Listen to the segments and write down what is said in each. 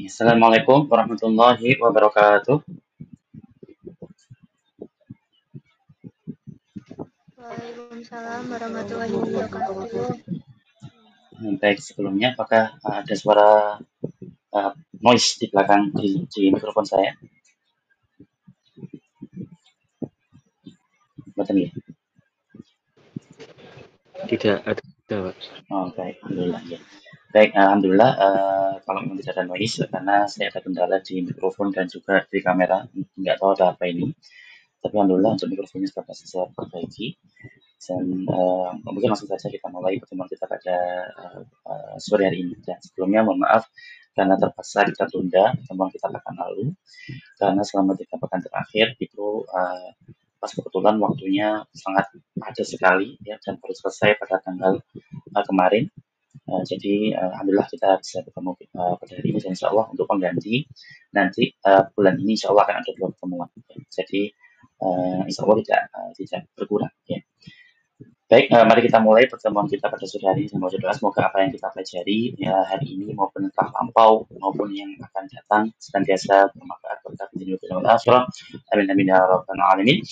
Assalamualaikum warahmatullahi wabarakatuh. Waalaikumsalam warahmatullahi wabarakatuh. Baik, sebelumnya apakah ada suara noise di belakang di mikrofon saya? Betul ya? Tidak ada, Pak. Oh, baik, alhamdulillah ya. Baik, alhamdulillah kalau memang tidak ada noise karena saya ada kendala di mikrofon dan juga di kamera, nggak tahu ada apa ini. Tapi alhamdulillah untuk mikrofonnya sudah bisa saya perbaiki. Dan mungkin langsung saja kita mulai pertemuan kita pada sore hari ini. Dan sebelumnya mohon maaf karena terpaksa kita tunda pertemuan kita pekan lalu karena selama 3 pekan terakhir itu pas kebetulan waktunya sangat padat sekali ya dan baru selesai pada tanggal kemarin. Jadi alhamdulillah kita bisa bertemu pada hari ini dan insya Allah untuk pengganti nanti bulan ini insya Allah akan ada 2 pertemuan. Ya. Jadi insya Allah tidak berkurang. Ya. Baik, mari kita mulai pertemuan kita pada sore hari ini. Semoga apa yang kita pelajari ya hari ini maupun telah lampau maupun yang akan datang senantiasa bermanfaat berkah di dunia dan akhirat. Amin amin ya rabbal alamin.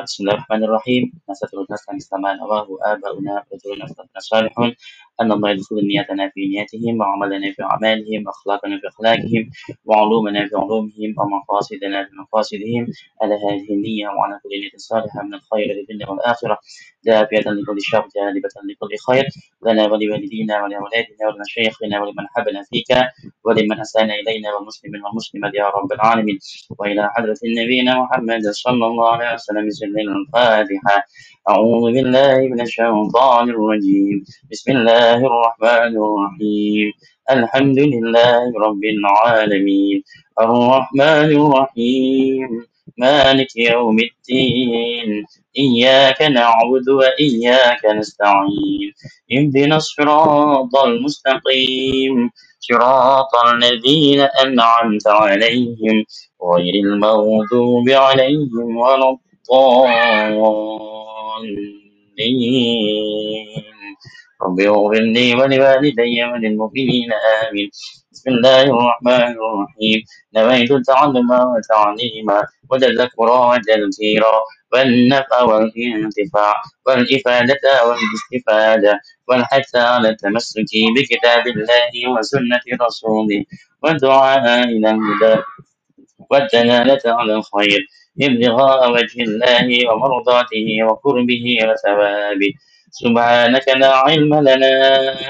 Bismillahirrahmanirrahim. Nasatul naskan islaman Allah wa abauna wa turuna salihun. أن الله يدخل نياتنا في نياتهم وعملنا في أعمالهم وأخلاقنا في أخلاقهم وعلومنا في علومهم ومقاصدنا في مقاصدهم على هذه النية وعلى كل نية صالحة من الخير في الدنيا والآخرة دافعة لكل شر جالبة لكل خير لنا ولوالدينا ولأولادنا ولمشايخنا ولمن حبنا فيك ولمن أساء إلينا والمسلمين والمسلمات يا رب العالمين وإلى حضرة نبينا محمد صلى الله عليه وسلم بسم الفاتحة أعوذ بالله من الشيطان الرجيم بسم الله الرحمن الرحيم الحمد لله رب العالمين الرحمن الرحيم مالك يوم الدين إياك نعبد وإياك نستعين اهدنا الصراط المستقيم صراط الذين أنعمت عليهم غير المغضوب عليهم ولا الضالين رب اغفر لي ولوالدي وللمؤمنين آمين بسم الله الرحمن الرحيم نويت التعلم وتعليم وتذكر وتذكيرا والنفع والانتفاع والإفادة والاستفادة والحث على التمسك بكتاب الله وسنة رسوله والدعاء إلى الهدى والدلالة على الخير ابتغاء وجه الله ومرضاته وقربه وثوابه سبحانك لا علم لنا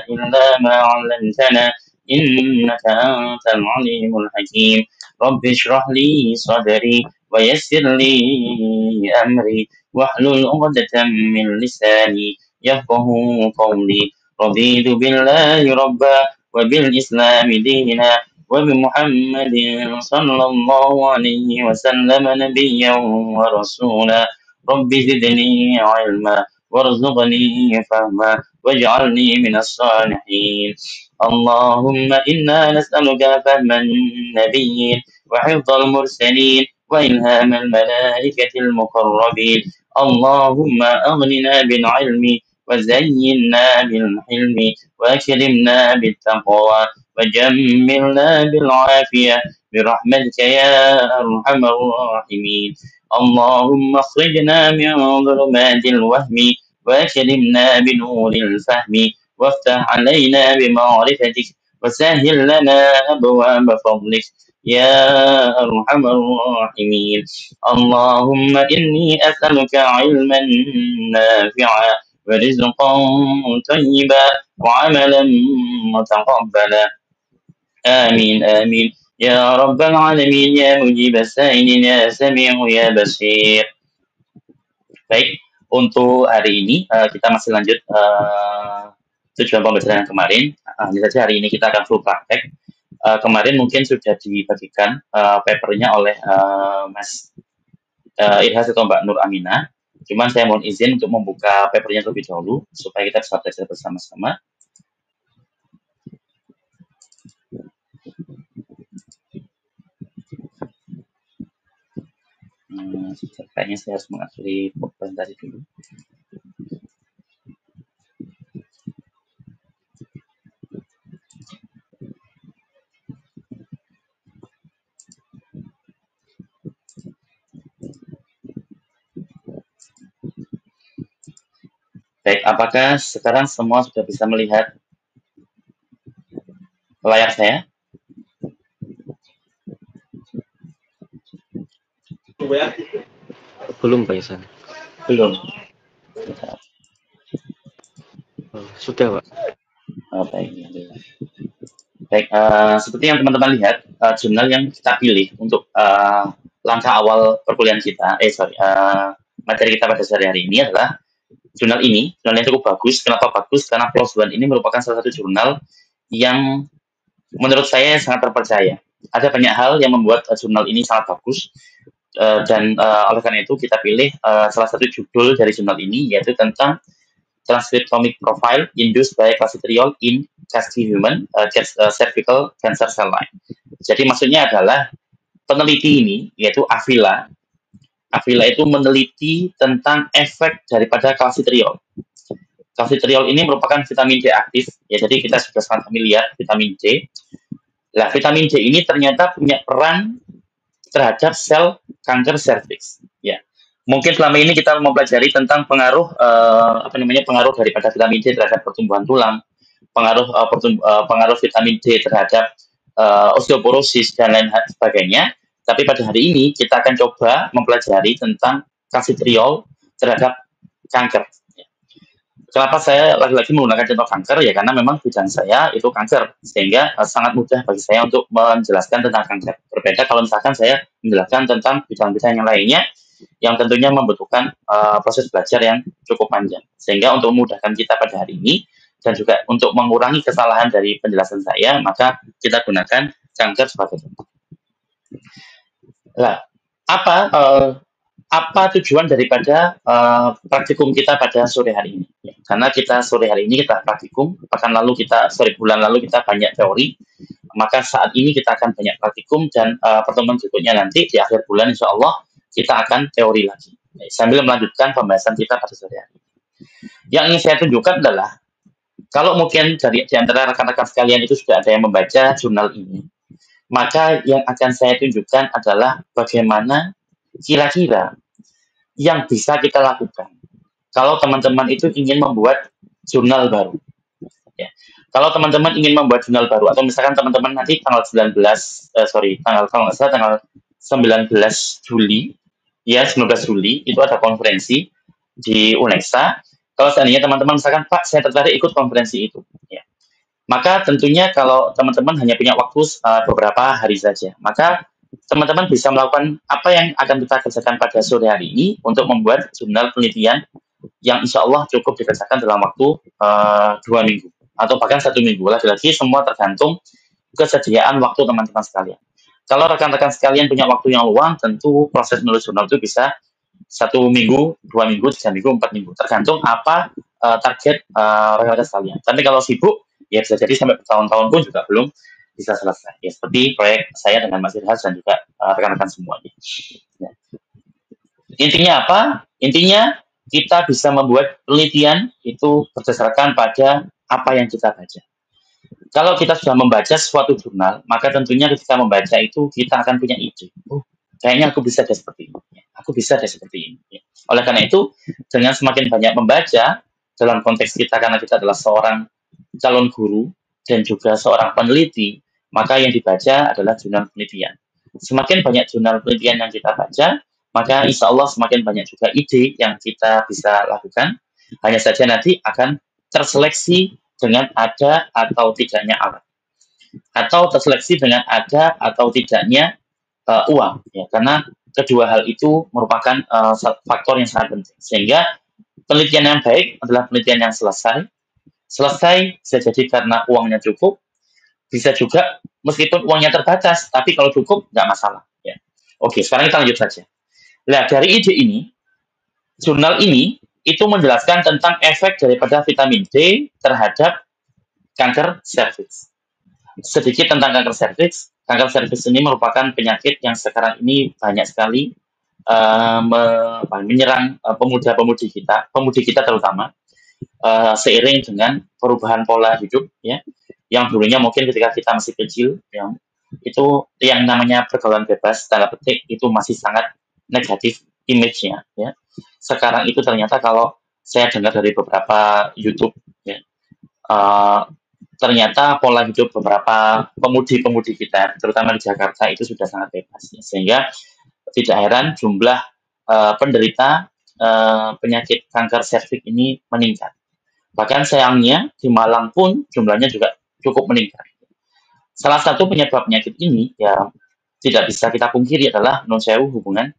إلا ما علمتنا إنك أنت العليم الحكيم رب اشرح لي صدري ويسر لي أمري واحلل عقدة من لساني يفقه قولي رضيت بالله ربا وبالإسلام دينا وبمحمد صلى الله عليه وسلم نبيا ورسولا رب زدني علما وارزقني فهما واجعلني من الصالحين اللهم إنا نسألك فهم النبيين وحفظ المرسلين وإلهام الملائكة المقربين اللهم أغننا بالعلم وزينا بالحلم وأكرمنا بالتقوى وجملنا بالعافية برحمتك يا أرحم الراحمين اللهم اخرجنا من ظلمات الوهم وأكرمنا بنور الفهم وافتح علينا بمعرفتك وسهل لنا أبواب فضلك يا أرحم الراحمين اللهم إني أسألك علما نافعا ورزقا طيبا وعملا متقبلا آمين آمين يا رب العالمين يا مجيب السائلين يا سميع يا بصير. Baik, untuk hari ini kita masih lanjut tujuan pembelajaran yang kemarin. Hanya saja hari ini kita akan full praktek. Kemarin mungkin sudah dibagikan papernya oleh Mas Irhas atau Mbak Nur Amina. Cuman saya mohon izin untuk membuka papernya terlebih dahulu supaya kita bisa belajar bersama-sama. Kayaknya saya harus mengakhiri presentasi dulu. Baik, apakah sekarang semua sudah bisa melihat layar saya? Belum Pak Ihsan. Belum. Oh, sudah Pak. Oh, baik, alhamdulillah. Baik, seperti yang teman-teman lihat, jurnal yang kita pilih untuk langkah awal perkuliahan kita, materi kita pada sore hari ini adalah jurnal ini. Jurnal yang cukup bagus. Kenapa bagus? Karena PLOS ONE ini merupakan salah satu jurnal yang menurut saya sangat terpercaya. Ada banyak hal yang membuat jurnal ini sangat bagus, dan oleh karena itu kita pilih salah satu judul dari jurnal ini, yaitu tentang transcriptomic profile induced by clashitriol in casty human cervical cancer cell line. Jadi maksudnya adalah peneliti ini, yaitu Avila. Avila itu meneliti tentang efek daripada calcitriol. Calcitriol ini merupakan vitamin D aktif, ya, jadi kita sudah sangat familiar vitamin D. Nah, vitamin D ini ternyata punya peran terhadap sel kanker serviks. Ya, mungkin selama ini kita mempelajari tentang pengaruh pengaruh daripada vitamin D terhadap pertumbuhan tulang, pengaruh vitamin D terhadap osteoporosis dan lain sebagainya. Tapi pada hari ini kita akan coba mempelajari tentang calcitriol terhadap kanker. Kenapa saya lagi-lagi menggunakan contoh kanker? Ya karena memang bidang saya itu kanker, sehingga sangat mudah bagi saya untuk menjelaskan tentang kanker. Berbeda kalau misalkan saya menjelaskan tentang bidang-bidang yang lainnya, yang tentunya membutuhkan proses belajar yang cukup panjang. Sehingga untuk memudahkan kita pada hari ini, dan juga untuk mengurangi kesalahan dari penjelasan saya, maka kita gunakan kanker sebagai contoh. Nah, apa tujuan daripada praktikum kita pada sore hari ini? Ya, karena kita sore hari ini kita praktikum, bulan lalu kita banyak teori, maka saat ini kita akan banyak praktikum, dan pertemuan berikutnya nanti di akhir bulan insya Allah kita akan teori lagi. Ya, sambil melanjutkan pembahasan kita pada sore hari ini. Yang ingin saya tunjukkan adalah, kalau mungkin di antara rekan-rekan sekalian itu sudah ada yang membaca jurnal ini, maka yang akan saya tunjukkan adalah bagaimana kira-kira yang bisa kita lakukan kalau teman-teman itu ingin membuat jurnal baru. Ya. Kalau teman-teman ingin membuat jurnal baru, atau misalkan teman-teman nanti tanggal 19 Juli, ya 19 Juli itu ada konferensi di UNEXA. Kalau seandainya teman-teman misalkan, Pak, saya tertarik ikut konferensi itu, ya. Maka tentunya kalau teman-teman hanya punya waktu beberapa hari saja, maka teman-teman bisa melakukan apa yang akan kita kerjakan pada sore hari ini untuk membuat jurnal penelitian yang insya Allah cukup dikerjakan dalam waktu 2 minggu atau bahkan 1 minggu. Lagi-lagi semua tergantung kesediaan waktu teman-teman sekalian. Kalau rekan-rekan sekalian punya waktu yang luang, tentu proses menulis jurnal itu bisa 1 minggu, 2 minggu, 3 minggu, 4 minggu, tergantung apa target rekan-rekan sekalian. Tapi kalau sibuk, ya bisa jadi sampai bertahun-tahun pun juga belum bisa selesai. Ya, seperti proyek saya dengan Mas Irhas dan juga rekan-rekan semuanya. Ya. Intinya apa? Intinya kita bisa membuat penelitian itu berdasarkan pada apa yang kita baca. Kalau kita sudah membaca suatu jurnal, maka tentunya ketika membaca itu kita akan punya ide. Oh, kayaknya aku bisa deh seperti ini. Aku bisa deh seperti ini. Oleh karena itu, dengan semakin banyak membaca, dalam konteks kita karena kita adalah seorang calon guru dan juga seorang peneliti, maka yang dibaca adalah jurnal penelitian. Semakin banyak jurnal penelitian yang kita baca, maka insya Allah semakin banyak juga ide yang kita bisa lakukan. Hanya saja nanti akan terseleksi dengan ada atau tidaknya alat, atau terseleksi dengan ada atau tidaknya uang, ya, karena kedua hal itu merupakan faktor yang sangat penting. Sehingga penelitian yang baik adalah penelitian yang selesai bisa jadi karena uangnya cukup, bisa juga meskipun uangnya terbatas, tapi kalau cukup nggak masalah. Ya. Oke, sekarang kita lanjut saja. Nah, dari ide ini, jurnal ini itu menjelaskan tentang efek daripada vitamin D terhadap kanker serviks. Sedikit tentang kanker serviks. Kanker serviks ini merupakan penyakit yang sekarang ini banyak sekali menyerang pemudi kita terutama, seiring dengan perubahan pola hidup, ya, yang dulunya mungkin ketika kita masih kecil, itu yang namanya pergaulan bebas tanda petik itu masih sangat negatif image-nya, ya. Sekarang itu ternyata kalau saya dengar dari beberapa YouTube, ya, ternyata pola hidup beberapa pemudi-pemudi kita, terutama di Jakarta itu sudah sangat bebas, ya. Sehingga tidak heran jumlah penderita penyakit kanker serviks ini meningkat. Bahkan sayangnya di Malang pun jumlahnya juga cukup meningkat. Salah satu penyebab penyakit ini ya tidak bisa kita pungkiri adalah non sewu hubungan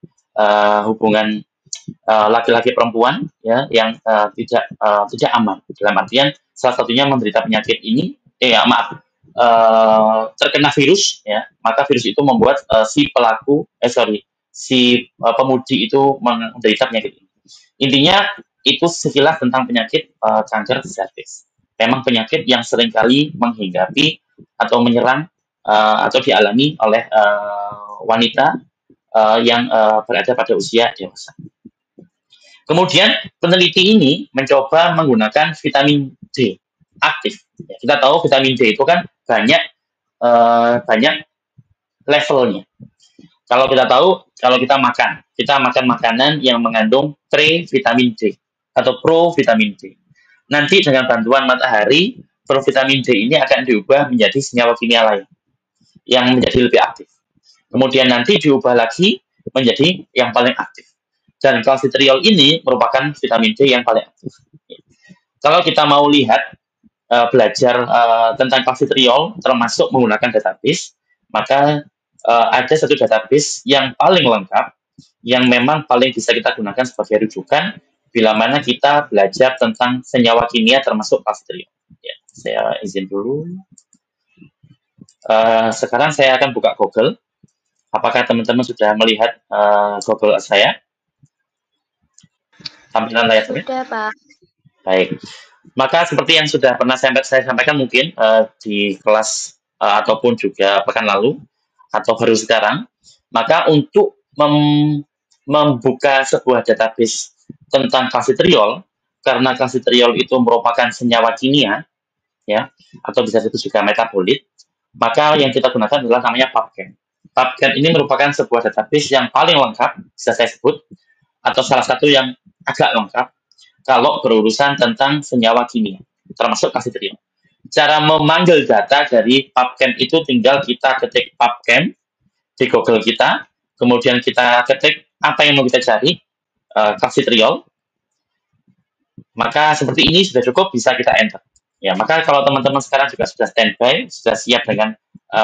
laki-laki perempuan ya yang tidak aman. Dalam artian salah satunya menderita penyakit ini, terkena virus ya, maka virus itu membuat si pemudi itu menderita penyakit ini. Intinya itu sekilas tentang penyakit kanker serviks. Memang penyakit yang seringkali menghinggapi atau menyerang atau dialami oleh wanita yang berada pada usia dewasa. Kemudian peneliti ini mencoba menggunakan vitamin D aktif. Ya, kita tahu vitamin D itu kan banyak levelnya. Kalau kita tahu, kalau kita makan makanan yang mengandung pre-vitamin D atau pro-vitamin D. Nanti dengan bantuan matahari, pro-vitamin D ini akan diubah menjadi senyawa kimia lain yang menjadi lebih aktif. Kemudian nanti diubah lagi menjadi yang paling aktif. Dan kalsitriol ini merupakan vitamin D yang paling aktif. Kalau kita mau lihat, belajar tentang kalsitriol, termasuk menggunakan database, maka ada satu database yang paling lengkap, yang memang paling bisa kita gunakan sebagai rujukan bila mana kita belajar tentang senyawa kimia termasuk kalsitriol. Ya, saya izin dulu. Sekarang saya akan buka Google. Apakah teman-teman sudah melihat Google saya? Tampilan layarnya? Sudah, Pak. Baik. Maka seperti yang sudah pernah saya sampaikan mungkin di kelas ataupun juga pekan lalu atau baru sekarang, maka untuk membuka sebuah database tentang kalsitriol, karena kalsitriol itu merupakan senyawa kimia, ya, atau bisa disebut juga metabolit, maka yang kita gunakan adalah namanya PubChem. PubChem ini merupakan sebuah database yang paling lengkap, bisa saya sebut, atau salah satu yang agak lengkap kalau berurusan tentang senyawa kimia, termasuk kalsitriol. Cara memanggil data dari PubChem itu tinggal kita ketik PubChem di Google kita, kemudian kita ketik apa yang mau kita cari, kalsitriol, maka seperti ini sudah cukup, bisa kita enter. Ya, maka kalau teman-teman sekarang juga sudah standby, sudah siap dengan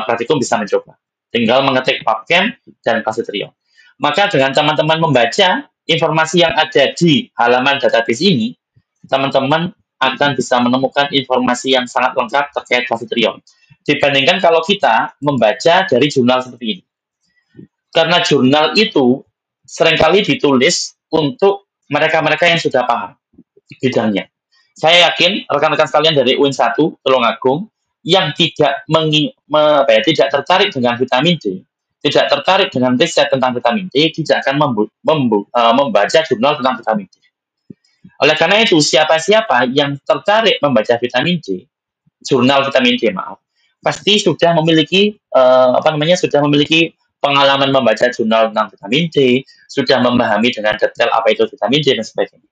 praktikum, bisa mencoba. Tinggal mengetik PubChem dan kalsitriol. Maka dengan teman-teman membaca informasi yang ada di halaman database ini, teman-teman akan bisa menemukan informasi yang sangat lengkap terkait kalsitriol. Dibandingkan kalau kita membaca dari jurnal seperti ini. Karena jurnal itu seringkali ditulis untuk mereka-mereka yang sudah paham bidangnya. Saya yakin rekan-rekan sekalian dari UIN 1 Tulungagung yang tidak tidak tertarik dengan vitamin D, tidak tertarik dengan riset tentang vitamin D, tidak akan membaca jurnal tentang vitamin D. Oleh karena itu, siapa-siapa yang tertarik membaca vitamin D, jurnal vitamin D, pasti sudah memiliki sudah memiliki pengalaman membaca jurnal tentang vitamin D, sudah memahami dengan detail apa itu vitamin D dan sebagainya.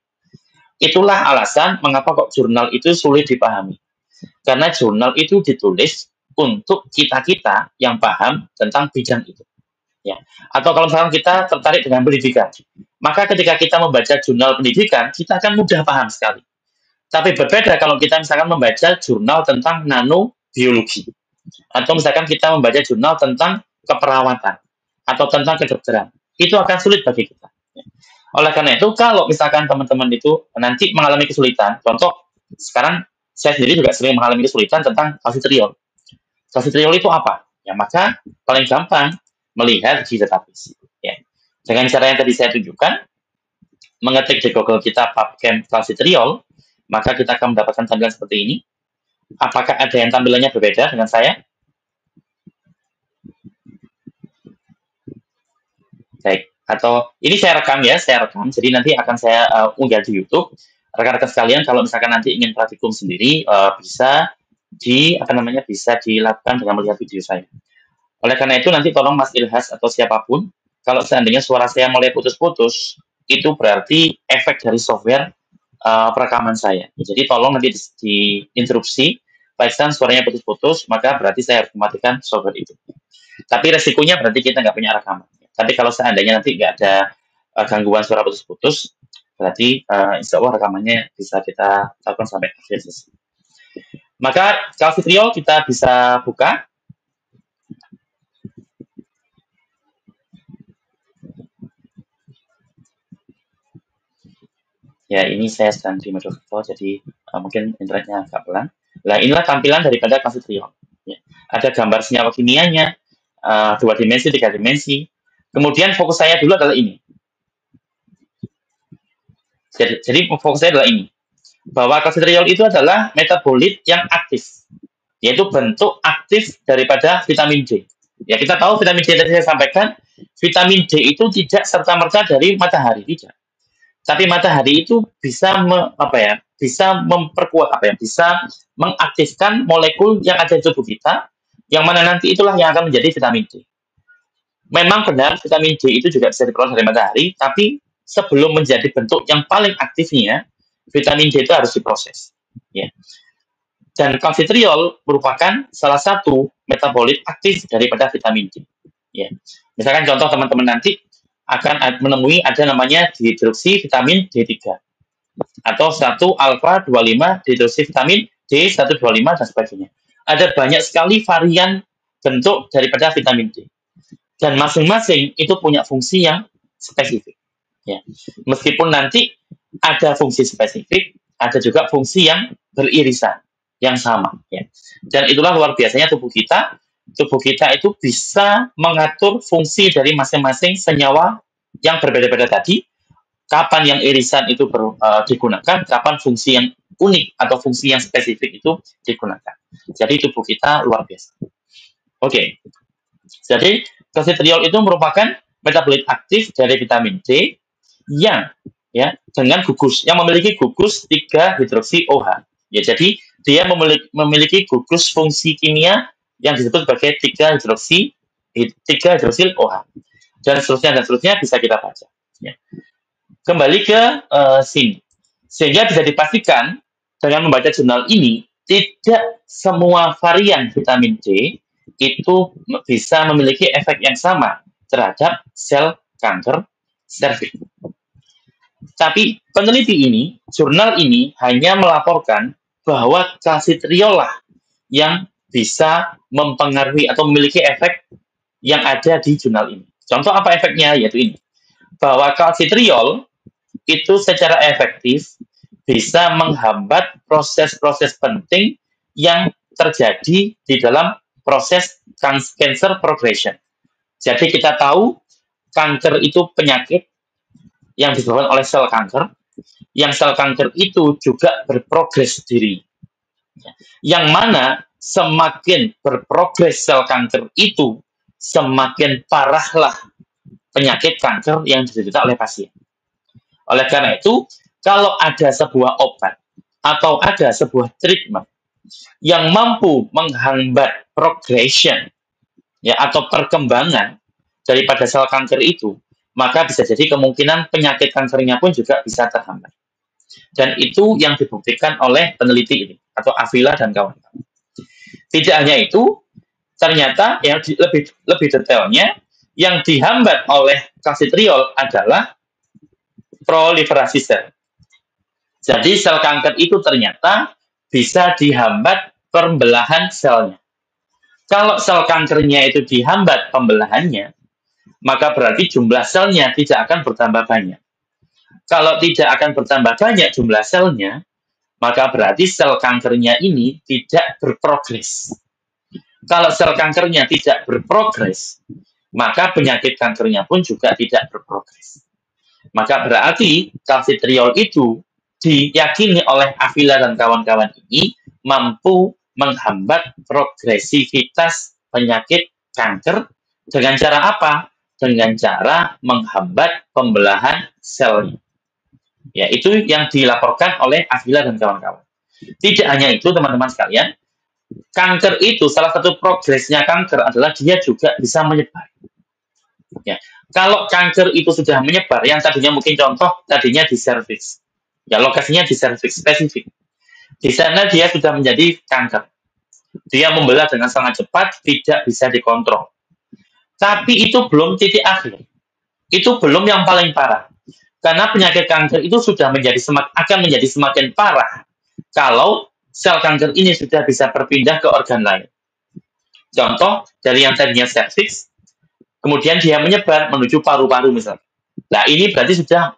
Itulah alasan mengapa kok jurnal itu sulit dipahami. Karena jurnal itu ditulis untuk kita-kita yang paham tentang bidang itu. Ya. Atau kalau misalkan kita tertarik dengan pendidikan, maka ketika kita membaca jurnal pendidikan, kita akan mudah paham sekali. Tapi berbeda kalau kita misalkan membaca jurnal tentang nanobiologi, atau misalkan kita membaca jurnal tentang keperawatan, atau tentang kedokteran, itu akan sulit bagi kita. Oleh karena itu, kalau misalkan teman-teman itu nanti mengalami kesulitan, contoh sekarang saya sendiri juga sering mengalami kesulitan tentang kalsitriol. Kalsitriol itu apa? Ya, maka paling gampang melihat di database. Ya. Dengan cara yang tadi saya tunjukkan, mengetik di Google kita PubChem kalsitriol, maka kita akan mendapatkan tampilan seperti ini. Apakah ada yang tampilannya berbeda dengan saya? Baik. Atau ini saya rekam, jadi nanti akan saya unggah di YouTube. Rekan-rekan sekalian, kalau misalkan nanti ingin praktikum sendiri, bisa dilakukan dengan melihat video saya. Oleh karena itu, nanti tolong Mas Ilhas atau siapapun, kalau seandainya suara saya mulai putus-putus, itu berarti efek dari software perekaman saya. Jadi tolong nanti diinterupsi, baikkan suaranya putus-putus, maka berarti saya harus mematikan software itu. Tapi resikonya berarti kita nggak punya rekaman. Tapi kalau seandainya nanti nggak ada gangguan suara putus-putus, berarti insya Allah rekamannya bisa kita lakukan sampai akhir sesi. Maka Calcitriol kita bisa buka. Ya, ini saya sedang di Mojokerto, jadi mungkin internetnya agak pelan. Nah, inilah tampilan daripada Calcitriol. Ya. Ada gambar senyawa kimianya, 2 dimensi, 3 dimensi. Kemudian fokus saya dulu adalah ini. Jadi fokus saya adalah ini. Bahwa Calcitriol itu adalah metabolit yang aktif, yaitu bentuk aktif daripada vitamin D. Ya, kita tahu vitamin D tadi saya sampaikan, vitamin D itu tidak serta-merta dari matahari, tidak. Tapi matahari itu bisa bisa memperkuat bisa mengaktifkan molekul yang ada di tubuh kita, yang mana nanti itulah yang akan menjadi vitamin D. Memang benar vitamin D itu juga bisa diperoleh dari matahari, tapi sebelum menjadi bentuk yang paling aktifnya, vitamin D itu harus diproses. Ya. Dan Calcitriol merupakan salah satu metabolit aktif daripada vitamin D. Ya. Misalkan contoh teman-teman nanti akan menemui ada namanya dihidroksi vitamin D3 atau 1-alfa-25 dihidroksi vitamin D125 dan sebagainya. Ada banyak sekali varian bentuk daripada vitamin D. Dan masing-masing itu punya fungsi yang spesifik. Ya. Meskipun nanti ada fungsi spesifik, ada juga fungsi yang beririsan, yang sama. Ya. Dan itulah luar biasanya tubuh kita. Tubuh kita itu bisa mengatur fungsi dari masing-masing senyawa yang berbeda-beda tadi, kapan yang irisan itu digunakan, kapan fungsi yang unik atau fungsi yang spesifik itu digunakan. Jadi tubuh kita luar biasa. Oke. Jadi Calcitriol itu merupakan metabolit aktif dari vitamin D yang dengan gugus, yang memiliki gugus 3-hidroksi OH. Ya, jadi dia memiliki gugus fungsi kimia yang disebut sebagai 3-hidroksil OH. Dan seterusnya bisa kita baca. Ya. Kembali ke sini. Sehingga bisa dipastikan dengan membaca jurnal ini, tidak semua varian vitamin D itu bisa memiliki efek yang sama terhadap sel kanker serviks. Tapi peneliti ini, jurnal ini hanya melaporkan bahwa Calcitriol lah yang bisa mempengaruhi atau memiliki efek yang ada di jurnal ini. Contoh apa efeknya? Yaitu ini. Bahwa Calcitriol itu secara efektif bisa menghambat proses-proses penting yang terjadi di dalam proses cancer progression. Jadi kita tahu kanker itu penyakit yang disebabkan oleh sel kanker, yang sel kanker itu juga berprogres diri. Yang mana semakin berprogres sel kanker itu, semakin parahlah penyakit kanker yang diderita oleh pasien. Oleh karena itu, kalau ada sebuah obat atau ada sebuah treatment yang mampu menghambat progression atau perkembangan daripada sel kanker itu, maka bisa jadi kemungkinan penyakit kankernya pun juga bisa terhambat. Dan itu yang dibuktikan oleh peneliti ini, atau Avila dan kawan-kawan. Tidak hanya itu, ternyata yang lebih detailnya, yang dihambat oleh Calcitriol adalah proliferasi sel. Jadi sel kanker itu ternyata bisa dihambat pembelahan selnya. Kalau sel kankernya itu dihambat pembelahannya, maka berarti jumlah selnya tidak akan bertambah banyak. Kalau tidak akan bertambah banyak jumlah selnya, maka berarti sel kankernya ini tidak berprogres. Kalau sel kankernya tidak berprogres, maka penyakit kankernya pun juga tidak berprogres. Maka berarti Calcitriol itu diyakini oleh Avila dan kawan-kawan ini mampu menghambat progresivitas penyakit kanker dengan cara apa? Dengan cara menghambat pembelahan selnya. Ya, itu yang dilaporkan oleh Avila dan kawan-kawan. Tidak hanya itu, teman-teman sekalian, kanker itu salah satu progresnya kanker adalah dia juga bisa menyebar. Ya. Kalau kanker itu sudah menyebar, yang tadinya mungkin contoh tadinya di serviks, Ya, lokasinya di serviks spesifik. Di sana dia sudah menjadi kanker. Dia membelah dengan sangat cepat, tidak bisa dikontrol. Tapi itu belum titik akhir. Itu belum yang paling parah. Karena penyakit kanker itu sudah akan menjadi semakin parah kalau sel kanker ini sudah bisa berpindah ke organ lain. Contoh, dari yang tadinya serviks, kemudian dia menyebar menuju paru-paru misalnya. Nah, ini berarti sudah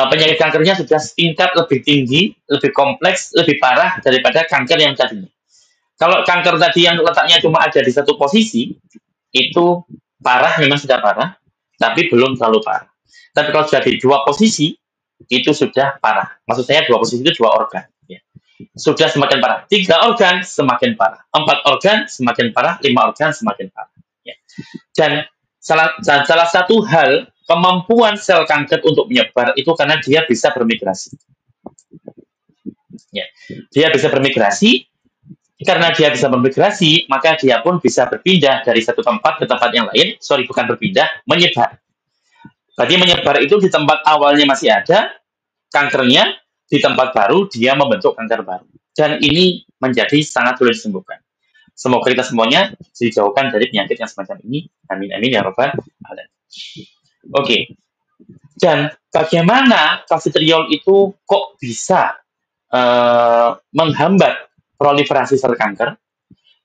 penyakit kankernya sudah tingkat lebih tinggi, lebih kompleks, lebih parah daripada kanker yang tadinya. Kalau kanker tadi yang letaknya cuma ada di satu posisi, itu parah, memang sudah parah, tapi belum terlalu parah. Tapi kalau sudah di dua posisi, itu sudah parah. Maksud saya dua posisi itu dua organ. Ya. Sudah semakin parah. 3 organ semakin parah. 4 organ semakin parah. 5 organ semakin parah. Ya. Dan salah satu hal kemampuan sel kanker untuk menyebar itu karena dia bisa bermigrasi. Ya. Dia bisa bermigrasi. Karena dia bisa bermigrasi, maka dia pun bisa berpindah dari satu tempat ke tempat yang lain. Sorry, bukan berpindah, menyebar. Berarti menyebar itu di tempat awalnya masih ada kankernya, di tempat baru dia membentuk kanker baru. Dan ini menjadi sangat sulit disembuhkan. Semoga kita semuanya dijauhkan dari penyakit yang semacam ini. Amin amin ya rabbal alamin. Oke. Dan bagaimana kalsitriol itu kok bisa menghambat proliferasi sel kanker?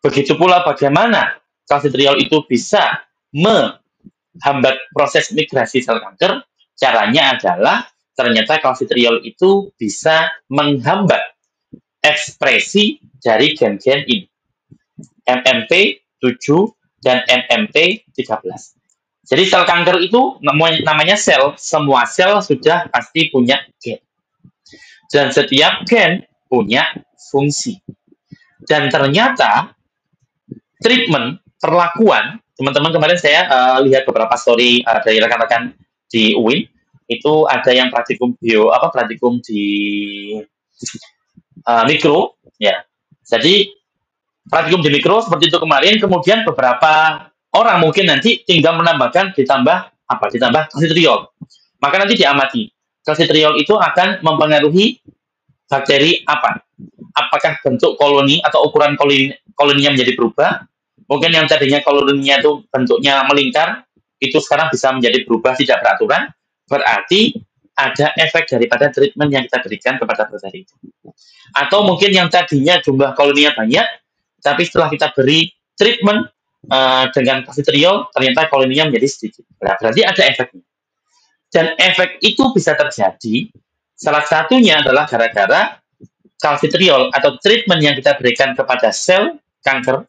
Begitu pula bagaimana kalsitriol itu bisa menghambat proses migrasi sel kanker. Caranya adalah ternyata kalsitriol itu bisa menghambat ekspresi dari gen-gen ini. MMP7 dan MMP13. Jadi sel kanker itu namanya sel, semua sel sudah pasti punya gen. Dan setiap gen punya fungsi. Dan ternyata treatment, perlakuan, teman-teman kemarin saya lihat beberapa story dari rekan-rekan di UIN, itu ada yang praktikum di mikro, ya. Jadi praktikum di mikro seperti itu kemarin, kemudian beberapa orang mungkin nanti tinggal ditambah kalsitriol. Maka nanti diamati, kalsitriol itu akan mempengaruhi bakteri apa? Apakah bentuk koloni atau ukuran koloninya menjadi berubah? Mungkin yang tadinya koloninya itu bentuknya melingkar, itu sekarang bisa menjadi berubah tidak beraturan. Berarti ada efek daripada treatment yang kita berikan kepada bakteri itu. Atau mungkin yang tadinya jumlah koloninya banyak, tapi setelah kita beri treatment dengan kalsitriol, ternyata koloninya menjadi sedikit. Nah, berarti ada efeknya. Dan efek itu bisa terjadi, salah satunya adalah gara-gara kalsitriol atau treatment yang kita berikan kepada sel kanker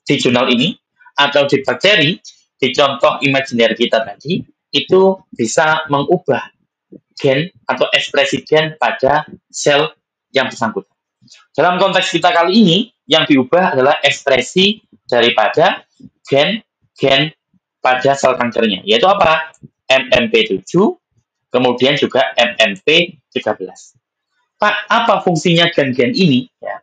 di jurnal ini, atau di bakteri, di contoh imajiner kita tadi, itu bisa mengubah gen atau ekspresi gen pada sel yang bersangkutan. Dalam konteks kita kali ini, yang diubah adalah ekspresi daripada gen pada sel kankernya, yaitu apa? MMP7, kemudian juga MMP13. Pak, apa fungsinya gen-gen ini? Ya.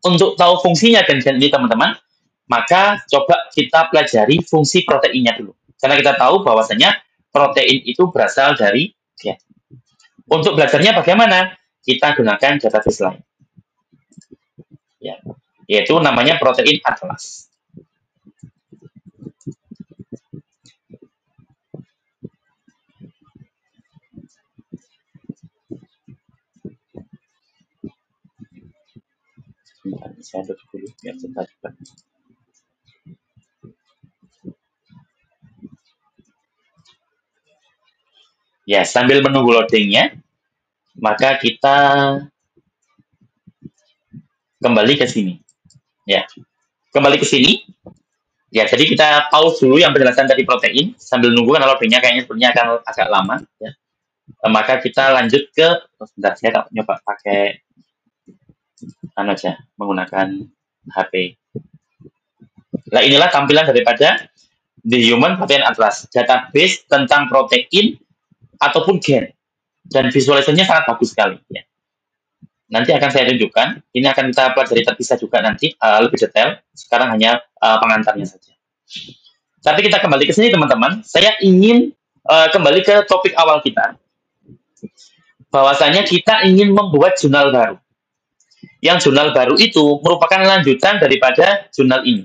Untuk tahu fungsinya gen-gen ini, teman-teman, maka coba kita pelajari fungsi proteinnya dulu. Karena kita tahu bahwasanya protein itu berasal dari gen. Untuk belajarnya bagaimana? Kita gunakan database lain. Ya, yaitu namanya protein atlas. Saya tutup dulu biar cepat. Ya, sambil menunggu loadingnya, maka kita kembali ke sini. Ya, kembali ke sini. Ya, jadi kita pause dulu yang penjelasan dari protein sambil nunggu kan loadingnya kayaknya sebenarnya akan agak lama. Ya. Maka kita lanjut ke, sebentar saya nyoba pakai aja menggunakan HP. Nah, inilah tampilan daripada The Human Protein Atlas, database tentang protein ataupun gen. Dan visualisasinya sangat bagus sekali. Ya. Nanti akan saya tunjukkan. Ini akan kita pelajari terpisah juga nanti lebih detail. Sekarang hanya pengantarnya saja. Tapi kita kembali ke sini teman-teman. Saya ingin kembali ke topik awal kita. bahwasanya kita ingin membuat jurnal baru. Yang jurnal baru itu merupakan lanjutan daripada jurnal ini.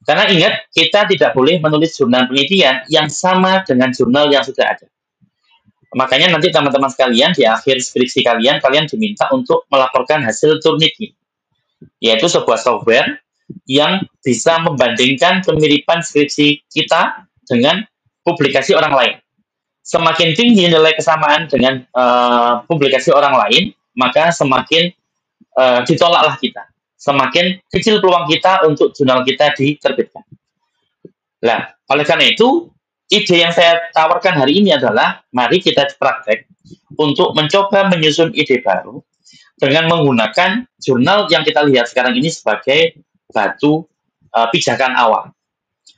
Karena ingat, kita tidak boleh menulis jurnal penelitian yang sama dengan jurnal yang sudah ada. Makanya nanti teman-teman sekalian di akhir skripsi kalian diminta untuk melaporkan hasil Turnitin, yaitu sebuah software yang bisa membandingkan kemiripan skripsi kita dengan publikasi orang lain. Semakin tinggi nilai kesamaan dengan publikasi orang lain, maka semakin ditolaklah kita. Semakin kecil peluang kita untuk jurnal kita diterbitkan. Nah, oleh karena itu, ide yang saya tawarkan hari ini adalah mari kita praktek untuk mencoba menyusun ide baru dengan menggunakan jurnal yang kita lihat sekarang ini sebagai batu pijakan awal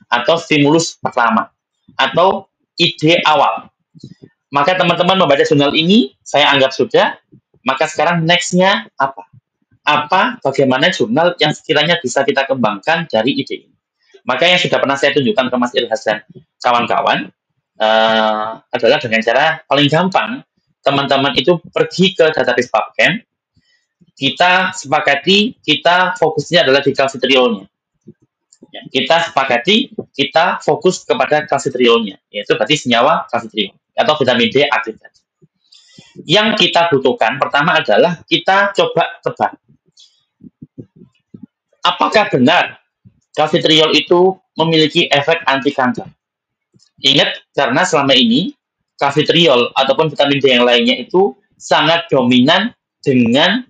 atau stimulus pertama atau ide awal. Maka teman-teman membaca jurnal ini saya anggap sudah, maka sekarang next-nya apa? Bagaimana jurnal yang sekiranya bisa kita kembangkan dari ide ini. Maka yang sudah pernah saya tunjukkan ke Mas Ilhas dan kawan-kawan adalah dengan cara paling gampang, teman-teman itu pergi ke database PubChem, kita sepakati, kita fokusnya adalah di calcitriolnya. Ya, kita sepakati, kita fokus kepada calcitriolnya, yaitu berarti senyawa calcitriol atau vitamin D aktif. Yang kita butuhkan pertama adalah kita coba tebak. Apakah benar calcitriol itu memiliki efek anti kanker? Ingat, karena selama ini calcitriol ataupun vitamin D yang lainnya itu sangat dominan dengan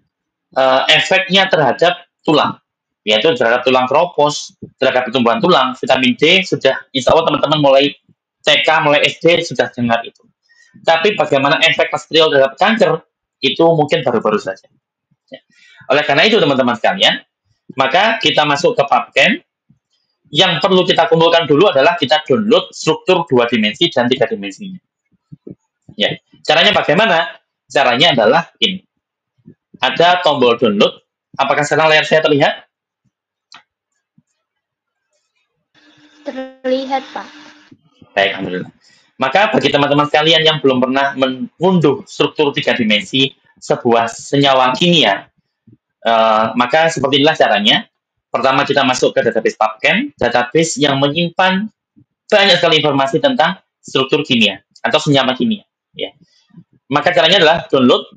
efeknya terhadap tulang, yaitu terhadap tulang keropos, terhadap pertumbuhan tulang. Vitamin D sudah, insya Allah teman-teman mulai TK, mulai SD sudah dengar itu. Tapi bagaimana efek calcitriol terhadap kanker, itu mungkin baru-baru saja. Ya. Oleh karena itu teman-teman sekalian, maka kita masuk ke PubChem. Yang perlu kita kumpulkan dulu adalah kita download struktur 2 dimensi dan 3 dimensinya. Ya. Caranya bagaimana? Caranya adalah ini. Ada tombol download. Apakah sekarang layar saya terlihat? Terlihat, Pak. Baik, alhamdulillah. Maka bagi teman-teman sekalian yang belum pernah mengunduh struktur 3 dimensi sebuah senyawa kimia, maka seperti inilah caranya. Pertama kita masuk ke database PubChem, database yang menyimpan banyak sekali informasi tentang struktur kimia atau senyawa kimia. Ya. Maka caranya adalah download.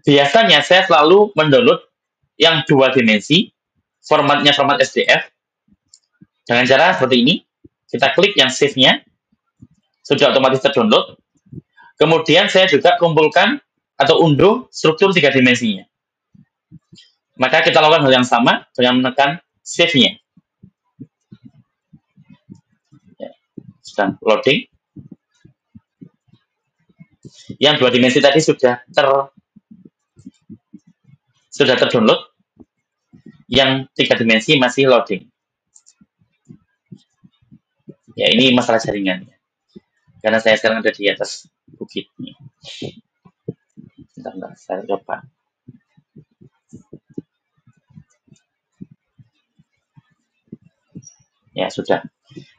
Biasanya saya selalu mendownload yang 2 dimensi, formatnya format SDF. Dengan cara seperti ini, kita klik yang save-nya, sudah otomatis terdownload. Kemudian saya juga kumpulkan atau unduh struktur 3 dimensinya. Maka kita lakukan hal yang sama dengan menekan save-nya. Ya, sedang loading. Yang 2 dimensi tadi sudah terdownload. Yang 3 dimensi masih loading. Ya, ini masalah jaringan. Karena saya sekarang ada di atas bukit. Bentar, saya coba. Ya, sudah.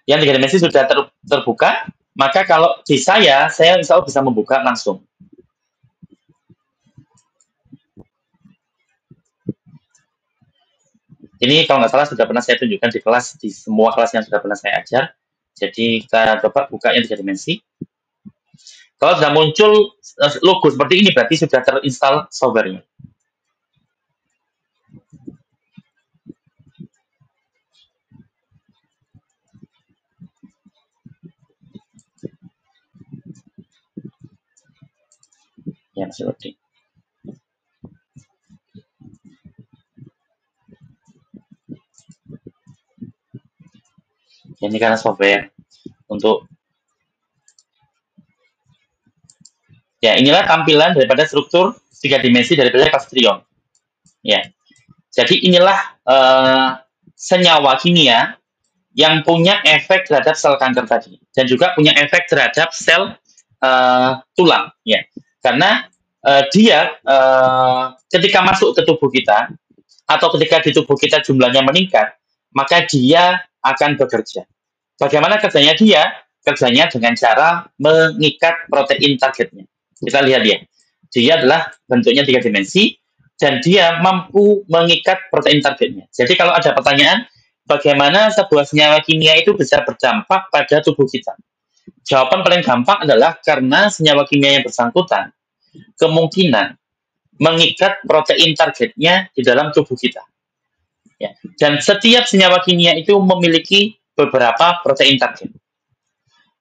Yang 3 dimensi sudah terbuka, maka kalau di saya insya Allah bisa membuka langsung. Ini kalau nggak salah sudah pernah saya tunjukkan di kelas, di semua kelas yang sudah pernah saya ajar. Jadi kita coba buka yang 3 dimensi. Kalau sudah muncul logo seperti ini, berarti sudah terinstall software-nya. Ya, masih loading. Ini karena software untuk ya, inilah tampilan daripada struktur 3 dimensi daripada calcitriol. Ya. Jadi inilah senyawa kimia yang punya efek terhadap sel kanker tadi dan juga punya efek terhadap sel tulang, ya. Karena dia ketika masuk ke tubuh kita atau ketika di tubuh kita jumlahnya meningkat, maka dia akan bekerja. Bagaimana kerjanya dia? Kerjanya dengan cara mengikat protein targetnya. Kita lihat dia. Dia adalah bentuknya 3 dimensi dan dia mampu mengikat protein targetnya. Jadi kalau ada pertanyaan, bagaimana sebuah senyawa kimia itu bisa berdampak pada tubuh kita? Jawaban paling gampang adalah karena senyawa kimia yang bersangkutan kemungkinan mengikat protein targetnya di dalam tubuh kita. Ya. Dan setiap senyawa kimia itu memiliki beberapa protein target.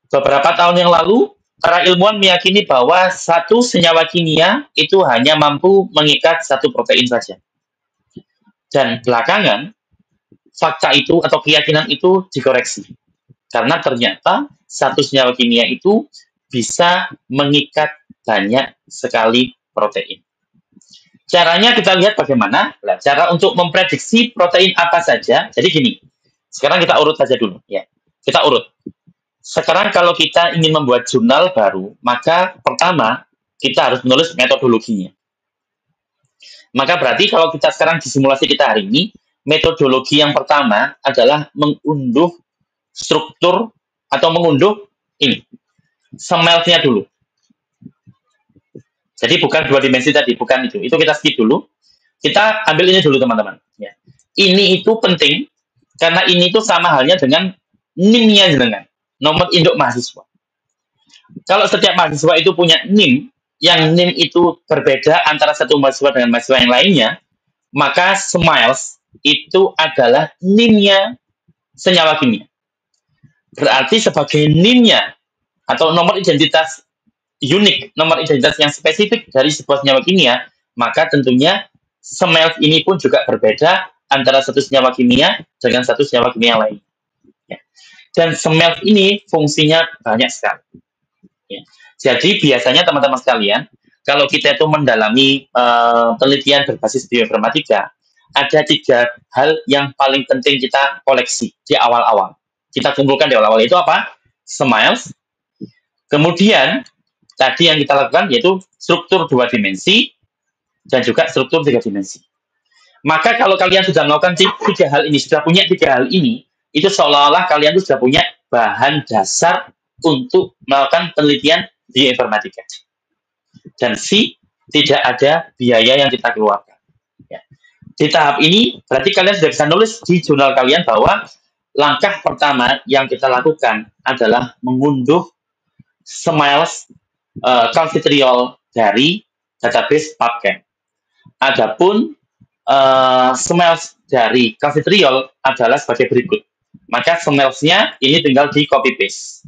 Beberapa tahun yang lalu, para ilmuwan meyakini bahwa satu senyawa kimia itu hanya mampu mengikat satu protein saja. Dan belakangan, fakta itu atau keyakinan itu dikoreksi. Karena ternyata satu senyawa kimia itu bisa mengikat banyak sekali protein. Caranya kita lihat bagaimana. Nah, cara untuk memprediksi protein apa saja. Jadi gini, sekarang kita urut saja dulu. Ya, kita urut. Sekarang kalau kita ingin membuat jurnal baru, maka pertama kita harus menulis metodologinya. Maka berarti kalau kita sekarang di simulasi kita hari ini, metodologi yang pertama adalah mengunduh struktur atau mengunduh ini, smeltnya dulu. Jadi bukan 2 dimensi tadi, bukan itu. Itu kita skip dulu. Kita ambil ini dulu teman-teman. Ya. Ini itu penting karena ini itu sama halnya dengan NIM-nya jenengan, nomor induk mahasiswa. Kalau setiap mahasiswa itu punya NIM, yang NIM itu berbeda antara satu mahasiswa dengan mahasiswa yang lainnya, maka SMILES itu adalah NIM-nya senyawa kimia. Berarti sebagai NIM-nya atau nomor identitas unik, nomor identitas yang spesifik dari sebuah senyawa kimia, maka tentunya SMELT ini pun juga berbeda antara satu senyawa kimia dengan satu senyawa kimia lain. Ya. Dan SMELT ini fungsinya banyak sekali. Ya. Jadi biasanya teman-teman sekalian, kalau kita itu mendalami penelitian berbasis bioinformatika, ada 3 hal yang paling penting kita koleksi di awal-awal. Kita kumpulkan di awal-awal itu apa? SMILES. Kemudian tadi yang kita lakukan yaitu struktur 2 dimensi dan juga struktur 3 dimensi. Maka kalau kalian sudah melakukan 3 hal ini, sudah punya 3 hal ini, itu seolah-olah kalian sudah punya bahan dasar untuk melakukan penelitian bioinformatika. Dan tidak ada biaya yang kita keluarkan. Ya. Di tahap ini, berarti kalian sudah bisa nulis di jurnal kalian bahwa langkah pertama yang kita lakukan adalah mengunduh SMILES calcitriol dari database PubChem. Adapun SMILES dari calcitriol adalah sebagai berikut. Maka SMILES-nya ini tinggal di copy paste.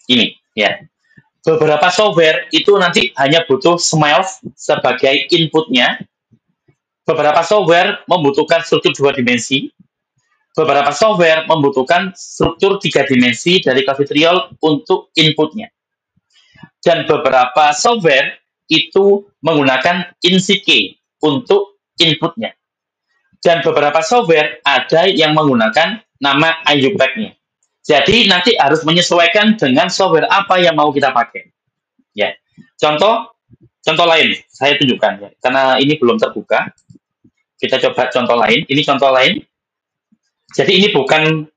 Ini ya. Beberapa software itu nanti hanya butuh SMILES sebagai inputnya. Beberapa software membutuhkan struktur 2 dimensi. Beberapa software membutuhkan struktur 3 dimensi dari calcitriol untuk inputnya. Dan beberapa software itu menggunakan InCK untuk inputnya. Dan beberapa software ada yang menggunakan nama IUPAC-nya. Jadi nanti harus menyesuaikan dengan software apa yang mau kita pakai. Ya, contoh lain saya tunjukkan ya, karena ini belum terbuka. Kita coba contoh lain. Ini contoh lain. Jadi ini bukan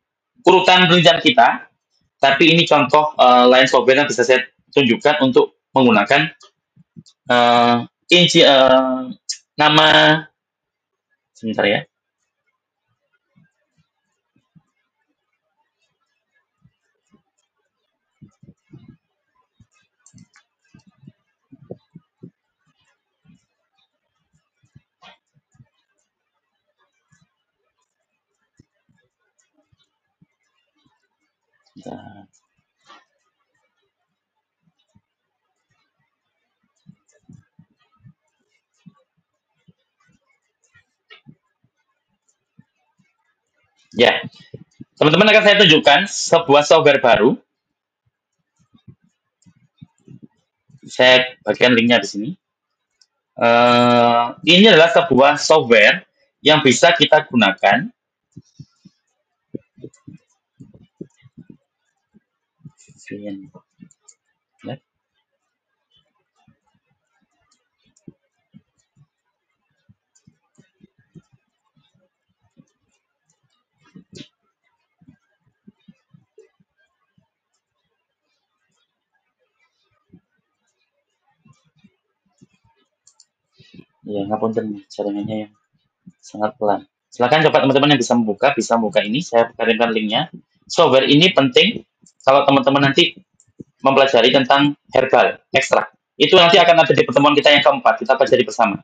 urutan penelitian kita, tapi ini contoh lain software yang bisa saya tunjukkan untuk menggunakan nama sebentar ya. Ya, teman-teman akan saya tunjukkan sebuah software baru. Saya bagikan linknya di sini. Ini adalah sebuah software yang bisa kita gunakan. Ya, ngapunten jaringannya yang sangat pelan. Silakan coba teman-teman yang bisa membuka ini. Saya kirimkan linknya. Software ini penting kalau teman-teman nanti mempelajari tentang herbal ekstrak. Itu nanti akan ada di pertemuan kita yang keempat. Kita pelajari bersama.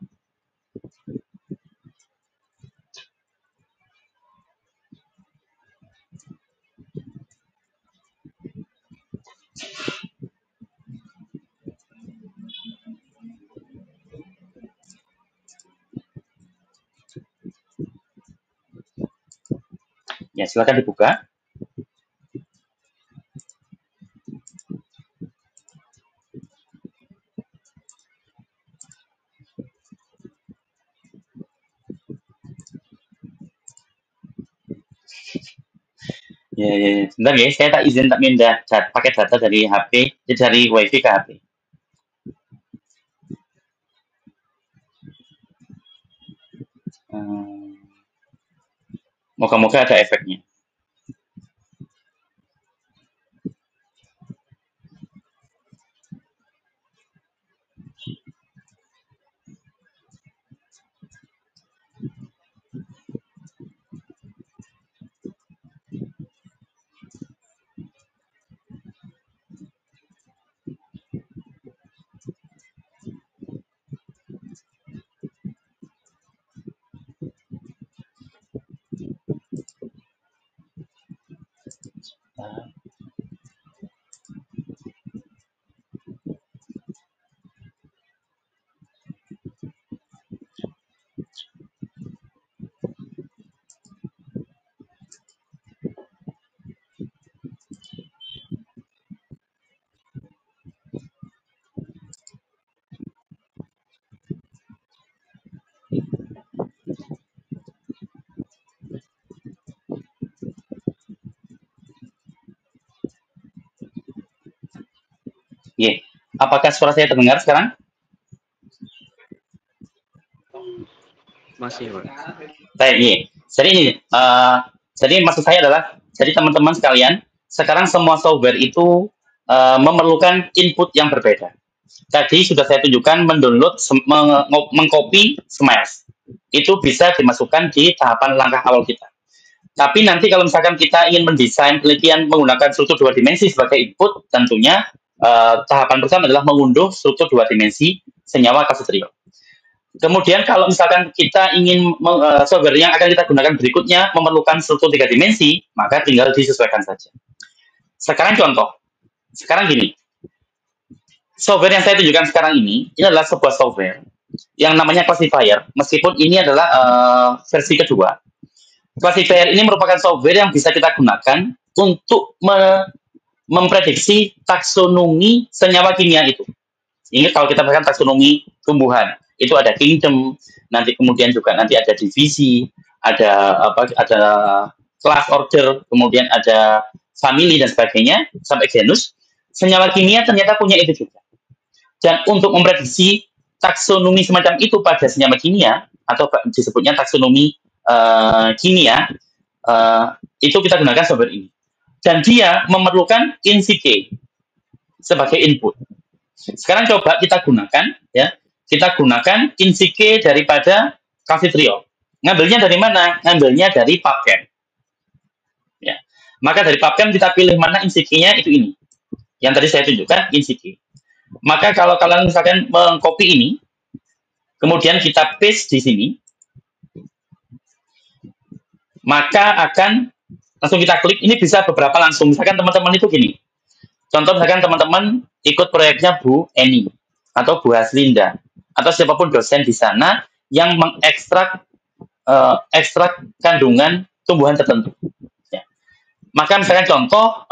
Ya, silakan dibuka. Ya. Sebentar ya, saya tak izin tak pindah pakai data dari HP, dari WiFi ke HP. Moga-moga ada efeknya. Ya, apakah suara saya terdengar sekarang? Masih, Pak. Baik, iya. Jadi ini, jadi maksud saya adalah, jadi teman-teman sekalian, sekarang semua software itu memerlukan input yang berbeda. Tadi sudah saya tunjukkan mendownload, mengcopy Smash. Itu bisa dimasukkan di tahapan langkah awal kita. Tapi nanti kalau misalkan kita ingin mendesain penelitian menggunakan struktur dua dimensi sebagai input, tentunya tahapan pertama adalah mengunduh struktur dua dimensi senyawa kalsitriol. Kemudian kalau misalkan kita ingin software yang akan kita gunakan berikutnya memerlukan struktur tiga dimensi, maka tinggal disesuaikan saja. Sekarang contoh. Sekarang gini. Software yang saya tunjukkan sekarang ini adalah sebuah software yang namanya classifier, meskipun ini adalah versi kedua. Classifier ini merupakan software yang bisa kita gunakan untuk memprediksi taksonomi senyawa kimia itu. Ingat kalau kita bahkan taksonomi tumbuhan, itu ada kingdom, nanti kemudian juga nanti ada divisi, ada ada class order, kemudian ada family dan sebagainya sampai genus. Senyawa kimia ternyata punya itu juga. Dan untuk memprediksi taksonomi semacam itu pada senyawa kimia atau disebutnya taksonomi kimia, itu kita gunakan software ini. Dan dia memerlukan INSIK sebagai input. Sekarang coba kita gunakan, ya, kita gunakan INSIK daripada kalsitriol. Ngambilnya dari mana? Ngambilnya dari PubChem. Ya. Maka dari PubChem kita pilih mana INSIK-nya, itu ini. Yang tadi saya tunjukkan, INSIK. Maka kalau kalian misalkan mengcopy ini, kemudian kita paste di sini, maka akan langsung kita klik, ini bisa beberapa langsung. Misalkan teman-teman itu gini, contoh misalkan teman-teman ikut proyeknya Bu Eni, atau Bu Haslinda, atau siapapun dosen di sana yang mengekstrak ekstrak kandungan tumbuhan tertentu. Ya. Maka misalkan contoh,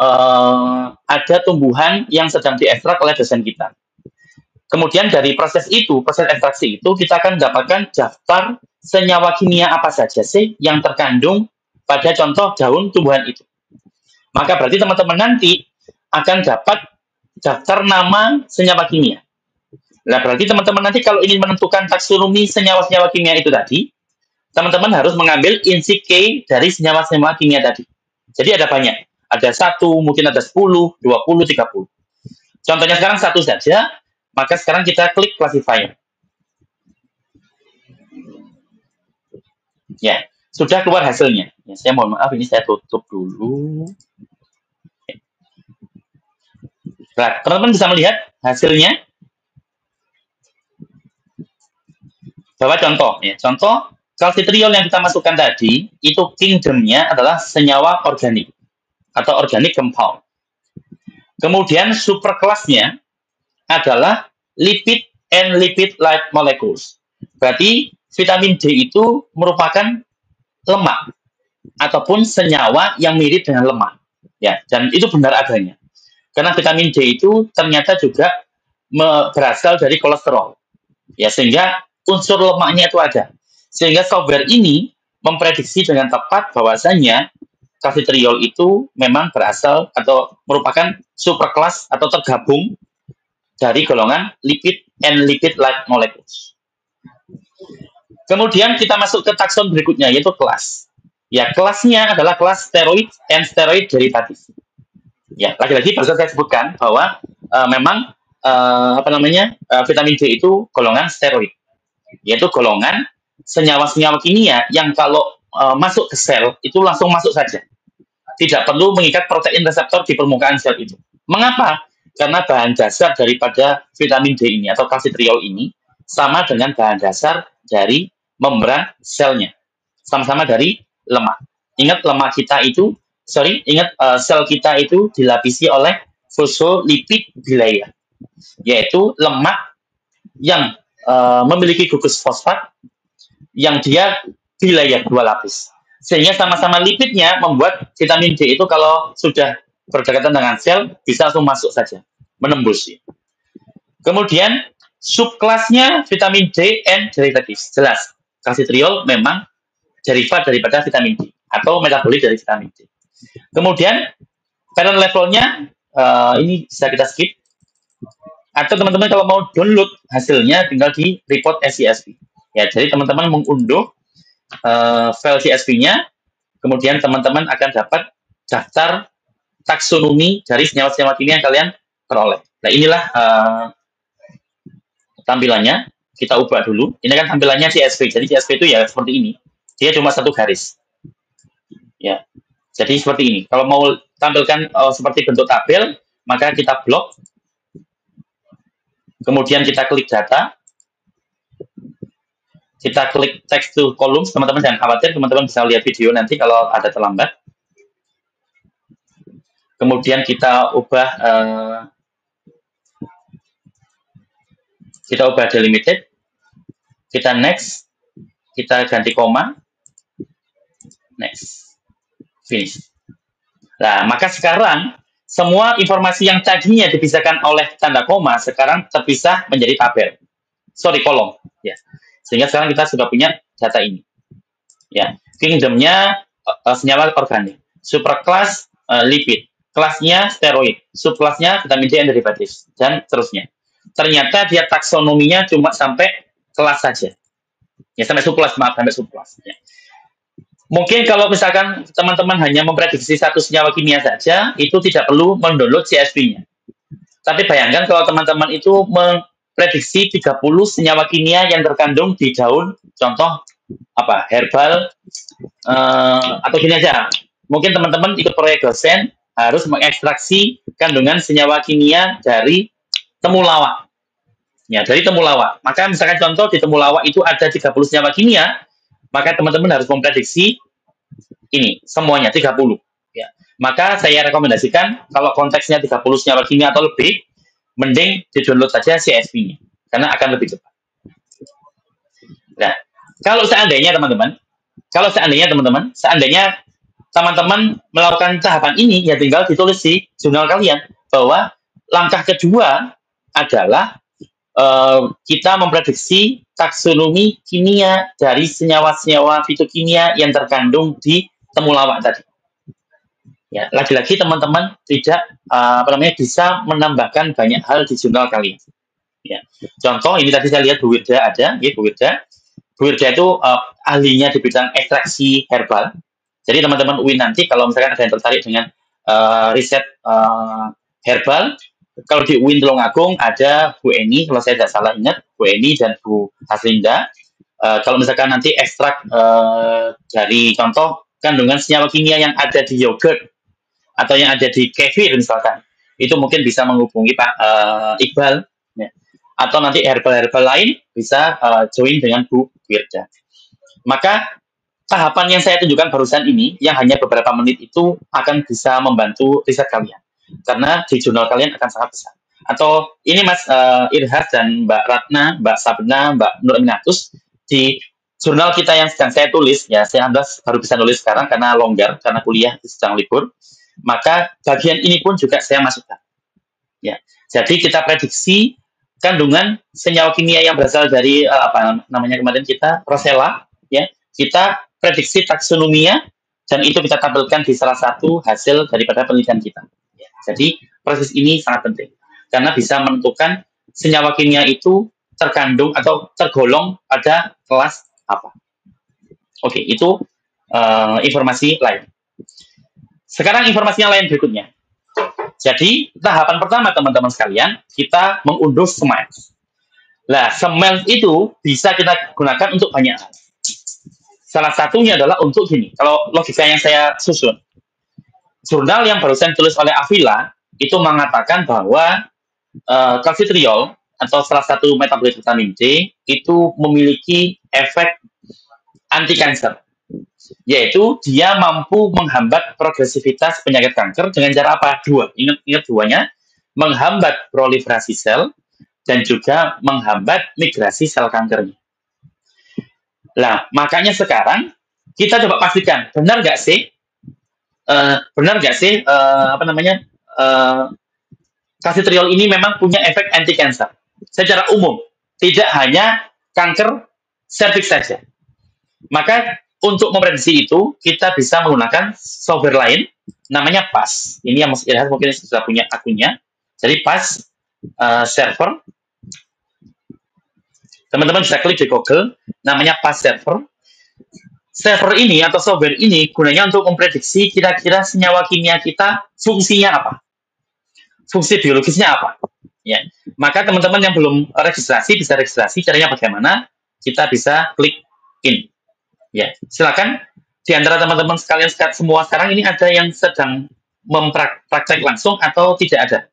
ada tumbuhan yang sedang diekstrak oleh dosen kita. Kemudian dari proses itu, proses ekstraksi itu, kita akan mendapatkan daftar senyawa kimia apa saja sih yang terkandung pada contoh daun tumbuhan itu. Maka berarti teman-teman nanti akan dapat daftar nama senyawa kimia. Nah, berarti teman-teman nanti kalau ingin menentukan taksonomi senyawa-senyawa kimia itu tadi, teman-teman harus mengambil INSIK dari senyawa-senyawa kimia tadi. Jadi ada banyak. Ada 1, mungkin ada 10, 20, 30. Contohnya sekarang 1 saja, maka sekarang kita klik classifier. Ya, sudah keluar hasilnya. Ya, saya mohon maaf, ini saya tutup dulu. Nah, teman-teman bisa melihat hasilnya. Bahwa contoh, ya, contoh calcitriol yang kita masukkan tadi, itu kingdomnya adalah senyawa organik atau organic compound. Kemudian superkelasnya adalah lipid and lipid-like molecules. Berarti vitamin D itu merupakan lemak ataupun senyawa yang mirip dengan lemak. Ya, dan itu benar adanya. Karena vitamin D itu ternyata juga berasal dari kolesterol. Ya, sehingga unsur lemaknya itu ada. Sehingga software ini memprediksi dengan tepat bahwasannya calcitriol itu memang berasal atau merupakan superkelas atau tergabung dari golongan lipid and lipid-like molecules. Kemudian kita masuk ke takson berikutnya, yaitu kelas. Ya, kelasnya adalah kelas steroid and steroid derivative. Ya, lagi-lagi barusan saya sebutkan bahwa memang vitamin D itu golongan steroid, yaitu golongan senyawa-senyawa kimia yang kalau masuk ke sel itu langsung masuk saja, tidak perlu mengikat protein reseptor di permukaan sel itu. Mengapa? Karena bahan dasar daripada vitamin D ini atau calcitriol ini sama dengan bahan dasar dari membran selnya, sama-sama dari lemak. Ingat lemak kita itu, sel kita itu dilapisi oleh fosfolipid bilayer, yaitu lemak yang memiliki gugus fosfat yang dia bilayer, 2 lapis. Sehingga sama-sama lipidnya membuat vitamin D itu kalau sudah berdekatan dengan sel bisa langsung masuk saja, menembus. Kemudian subkelasnya vitamin D and derivatives. Jelas, calcitriol memang derivat daripada vitamin D atau metabolit dari vitamin D. Kemudian parent levelnya ini bisa kita skip. Atau teman-teman kalau mau download hasilnya tinggal di report CSV. Ya, jadi teman-teman mengunduh file CSV-nya, kemudian teman-teman akan dapat daftar taksonomi dari senyawa-senyawa kimia yang kalian peroleh. Nah, inilah tampilannya. Kita ubah dulu. Ini kan tampilannya CSV. Jadi CSV itu ya seperti ini. Dia cuma satu garis. Ya. Jadi seperti ini. Kalau mau tampilkan seperti bentuk tabel, maka kita blok. Kemudian kita klik data. Kita klik text to columns. Teman-teman jangan khawatir, teman-teman bisa lihat video nanti kalau ada terlambat. Kemudian kita ubah delimited. Kita next. Kita ganti koma. Next. Finish. Nah, maka sekarang semua informasi yang tadinya dipisahkan oleh tanda koma sekarang terpisah menjadi tabel. Kolom. Ya. Sehingga sekarang kita sudah punya data ini. Ya, kingdomnya senyawa organik, superkelas lipid, kelasnya steroid, subkelasnya vitamin D and derivatives, dan seterusnya. Ternyata dia taksonominya cuma sampai kelas saja. Ya, sampai subkelas, maaf, sampai subkelas. Ya. Mungkin kalau misalkan teman-teman hanya memprediksi satu senyawa kimia saja, itu tidak perlu mendownload CSV-nya. Tapi bayangkan kalau teman-teman itu memprediksi 30 senyawa kimia yang terkandung di daun, contoh herbal, atau gini aja. Mungkin teman-teman ikut proyek dosen harus mengekstraksi kandungan senyawa kimia dari temulawak. Ya, dari temulawak. Maka misalkan contoh di temulawak itu ada 30 senyawa kimia, maka teman-teman harus memprediksi ini semuanya 30. Ya. Maka saya rekomendasikan kalau konteksnya 30 senyawa kimia atau lebih, mending di-download saja CSV-nya karena akan lebih cepat. Nah, kalau seandainya teman-teman melakukan tahapan ini, ya tinggal ditulis di jurnal kalian bahwa langkah kedua adalah kita memprediksi taksonomi kimia dari senyawa-senyawa fitokimia yang terkandung di temulawak tadi. Ya, lagi-lagi teman-teman tidak bisa menambahkan banyak hal di jurnal kalian. Ya. Contoh ini tadi saya lihat Bu Wirda ada, ya, Bu Wirda itu ahlinya di bidang ekstraksi herbal. Jadi teman-teman UIN nanti kalau misalkan ada yang tertarik dengan riset herbal, kalau di UIN Tulungagung ada Bu Eni, kalau saya tidak salah ingat, Bu Eni dan Bu Haslinda. Kalau misalkan nanti ekstrak dari contoh kandungan senyawa kimia yang ada di yogurt atau yang ada di kefir misalkan, itu mungkin bisa menghubungi Pak Iqbal, ya. Atau nanti herbal-herbal lain bisa join dengan Bu Wirda. Maka tahapan yang saya tunjukkan barusan ini, yang hanya beberapa menit itu akan bisa membantu riset kalian. Karena di jurnal kalian akan sangat besar. Atau ini Mas Irhas dan Mbak Ratna, Mbak Sabna, Mbak Nur Aminatus, di jurnal kita yang sedang saya tulis, ya saya baru bisa nulis sekarang karena longgar, karena kuliah sedang libur, maka bagian ini pun juga saya masukkan. Ya, jadi kita prediksi kandungan senyawa kimia yang berasal dari apa namanya kemarin kita Rosella, ya kita prediksi taksonomia dan itu kita tampilkan di salah satu hasil daripada penelitian kita. Ya, jadi proses ini sangat penting karena bisa menentukan senyawa kimia itu terkandung atau tergolong pada kelas apa. Oke, itu informasi lain. Sekarang informasi yang lain berikutnya. Jadi, tahapan pertama teman-teman sekalian, kita mengunduh Smiles. Nah, Smiles itu bisa kita gunakan untuk banyak hal. Salah satunya adalah untuk gini, kalau logika yang saya susun. Jurnal yang barusan ditulis oleh Avila, itu mengatakan bahwa kalsitriol, atau salah satu metabolit vitamin D, itu memiliki efek anti-kanker. Yaitu dia mampu menghambat progresivitas penyakit kanker dengan cara apa? Dua. Ingat duanya. Menghambat proliferasi sel dan juga menghambat migrasi sel kankernya. Nah, makanya sekarang kita coba pastikan benar nggak sih? Kalsitriol ini memang punya efek anti kanker secara umum, tidak hanya kanker serviks saja. Maka untuk memprediksi itu, kita bisa menggunakan software lain, namanya PAS. Ini yang Mas Irhas mungkin sudah punya akunnya. Jadi PAS server. Teman-teman bisa klik di Google, namanya PAS server. Server ini atau software ini gunanya untuk memprediksi kira-kira senyawa kimia kita fungsinya apa. Fungsi biologisnya apa. Ya. Maka teman-teman yang belum registrasi, bisa registrasi. Caranya bagaimana? Kita bisa klik in. Ya, silakan di antara teman-teman sekalian semua sekarang ini ada yang sedang mempraktek langsung atau tidak ada,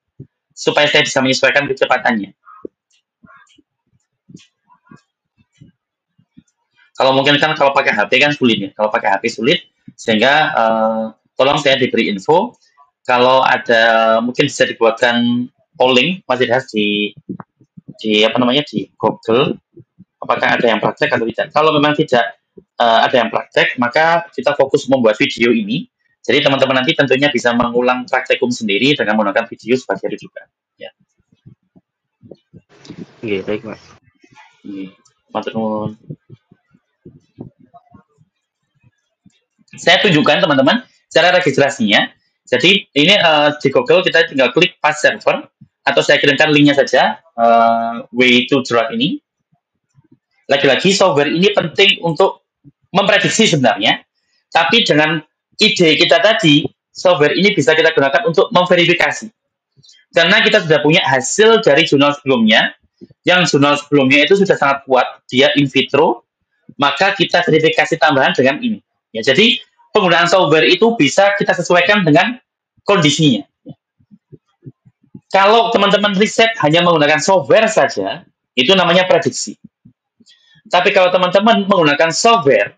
supaya saya bisa menyesuaikan kecepatannya. Kalau mungkin kan kalau pakai HP kan sulit ya, kalau pakai HP sulit, sehingga tolong saya diberi info. Kalau ada mungkin bisa dibuatkan polling masih ada di Google, apakah ada yang praktek atau tidak. Kalau memang tidak ada yang praktek, maka kita fokus membuat video ini. Jadi teman-teman nanti tentunya bisa mengulang praktekum sendiri dengan menggunakan video sebagai rujukan. Ya. Oke, baik Mas. Matur nuwun. Saya tunjukkan teman-teman cara registrasinya. Jadi ini di Google kita tinggal klik PAS server atau saya kirimkan linknya saja way to drug ini. Lagi-lagi software ini penting untuk memprediksi sebenarnya, tapi dengan ide kita tadi, software ini bisa kita gunakan untuk memverifikasi. Karena kita sudah punya hasil dari jurnal sebelumnya, yang jurnal sebelumnya itu sudah sangat kuat, dia in vitro, maka kita verifikasi tambahan dengan ini. Ya, jadi penggunaan software itu bisa kita sesuaikan dengan kondisinya. Kalau teman-teman riset hanya menggunakan software saja, itu namanya prediksi. Tapi kalau teman-teman menggunakan software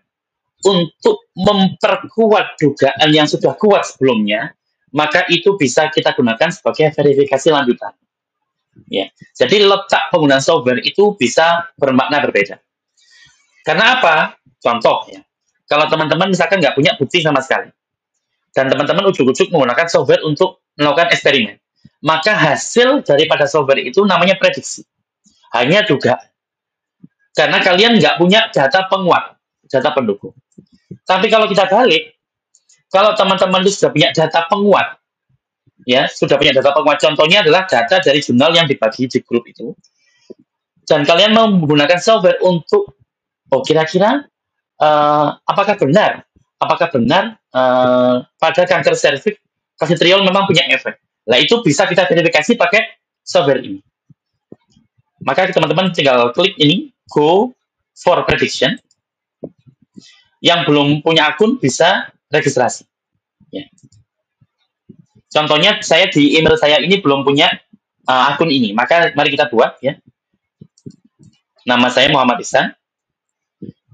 untuk memperkuat dugaan yang sudah kuat sebelumnya, maka itu bisa kita gunakan sebagai verifikasi lanjutan. Ya, jadi letak penggunaan software itu bisa bermakna berbeda. Karena apa? Contoh ya, kalau teman-teman misalkan nggak punya bukti sama sekali, dan teman-teman ujuk-ujuk menggunakan software untuk melakukan eksperimen, maka hasil daripada software itu namanya prediksi. Hanya dugaan. Karena kalian nggak punya data penguat, data pendukung. Tapi kalau kita balik, kalau teman-teman itu sudah punya data penguat, ya sudah punya data penguat, contohnya adalah data dari jurnal yang dibagi di grup itu, dan kalian mau menggunakan software untuk, kira-kira apakah benar pada kanker serviks kalsitriol memang punya efek. Nah itu bisa kita verifikasi pakai software ini. Maka teman-teman tinggal klik ini, go for prediction. Yang belum punya akun bisa registrasi. Ya. Contohnya saya di email saya ini belum punya akun ini, maka mari kita buat ya. Nama saya Muhammad Ihsan,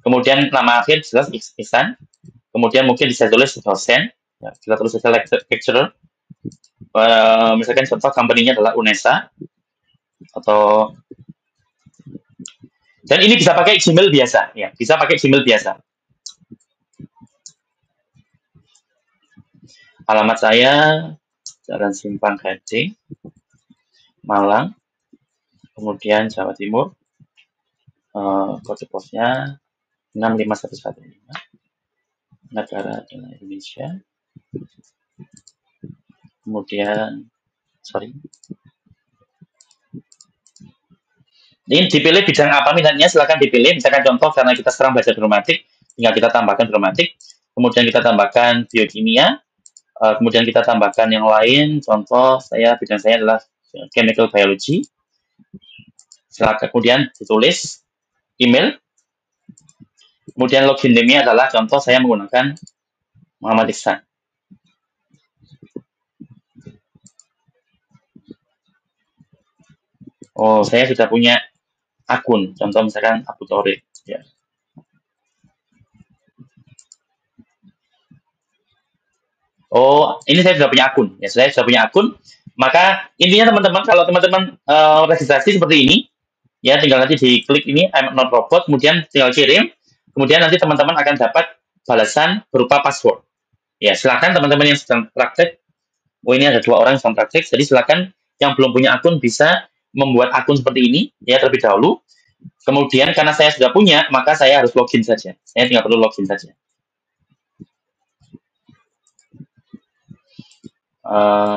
kemudian nama akhir jelas Ihsan, kemudian mungkin bisa tulis dosen, ya, kita tulis saja lecturer. Misalkan contoh company-nya adalah UNESA atau, dan ini bisa pakai Gmail biasa, ya, bisa pakai Gmail biasa. Alamat saya Jalan Simpang Gading, Malang, kemudian Jawa Timur, kode posnya 65115, negara adalah Indonesia, kemudian ini dipilih bidang apa minatnya, silakan dipilih. Misalkan contoh karena kita sekarang belajar dramatik, tinggal kita tambahkan dramatik, kemudian kita tambahkan biokimia, kemudian kita tambahkan yang lain. Contoh bidang saya adalah chemical biology. Silakan kemudian ditulis email. Kemudian login name-nya adalah contoh saya menggunakan Muhammad Ihsan. Oh, saya sudah punya akun, contoh misalkan Abu Thorik. Ya. Oh, ini saya sudah punya akun. Ya, saya sudah punya akun. Maka intinya teman-teman, kalau teman-teman registrasi seperti ini, ya tinggal nanti diklik ini I'm not robot, kemudian tinggal kirim, kemudian nanti teman-teman akan dapat balasan berupa password. Ya, silakan teman-teman yang sedang praktek. Oh, ini ada 2 orang yang sedang praktek, jadi silakan yang belum punya akun bisa membuat akun seperti ini, ya terlebih dahulu. Kemudian karena saya sudah punya, maka saya harus login saja. Saya tinggal perlu login saja.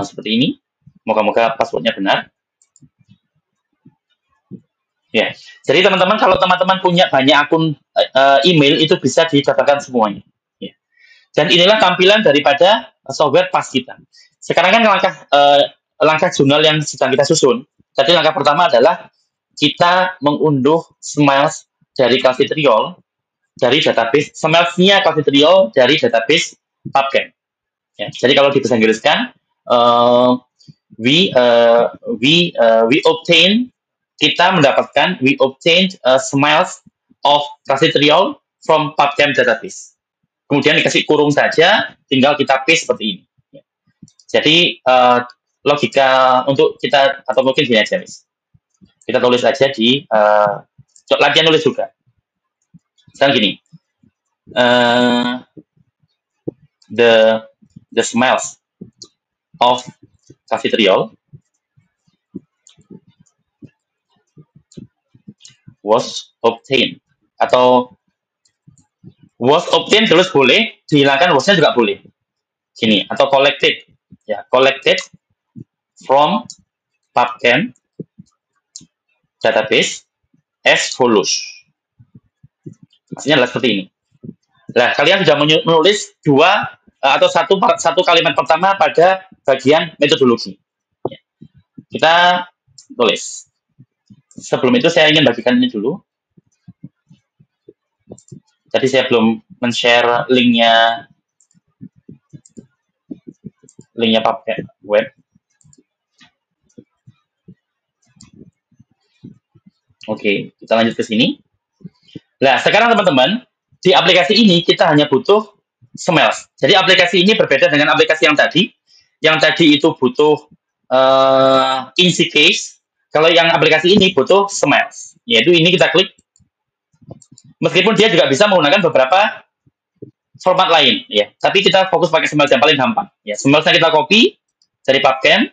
Seperti ini. Moga-moga passwordnya benar. Ya, jadi teman-teman kalau teman-teman punya banyak akun email itu bisa didaftarkan semuanya. Ya. Dan inilah tampilan daripada software PAS kita. Sekarang kan langkah jurnal yang sedang kita susun. Jadi langkah pertama adalah kita mengunduh Smiles dari Calcitriol dari database Smiles-nya Calcitriol dari database PubChem. Ya, jadi kalau di bahasa Inggris kan we obtained Smiles of Calcitriol from PubChem database. Kemudian dikasih kurung saja, tinggal kita paste seperti ini. Ya. Jadi logika untuk kita, atau mungkin gini aja, Miss. Kita tulis aja di latihan nulis juga. Misalnya gini, the Smiles of Calcitriol was obtained, atau was obtained terus boleh, dihilangkan wasnya juga boleh. Gini, atau collected, ya, collected from PubChem database as follows. Maksudnya adalah seperti ini. Nah, kalian sudah menulis 2 atau satu kalimat pertama pada bagian metodologi. Ya. Kita tulis. Sebelum itu saya ingin bagikan ini dulu. Jadi saya belum men-share linknya PubChem web. Oke, kita lanjut ke sini. Nah, sekarang teman-teman, di aplikasi ini kita hanya butuh Smiles. Jadi aplikasi ini berbeda dengan aplikasi yang tadi. Yang tadi itu butuh INSI case. Kalau yang aplikasi ini butuh Smiles. Yaitu ini kita klik. Meskipun dia juga bisa menggunakan beberapa format lain, ya. Tapi kita fokus pakai Smiles yang paling gampang. Ya, Smilesnya kita copy dari PubChem.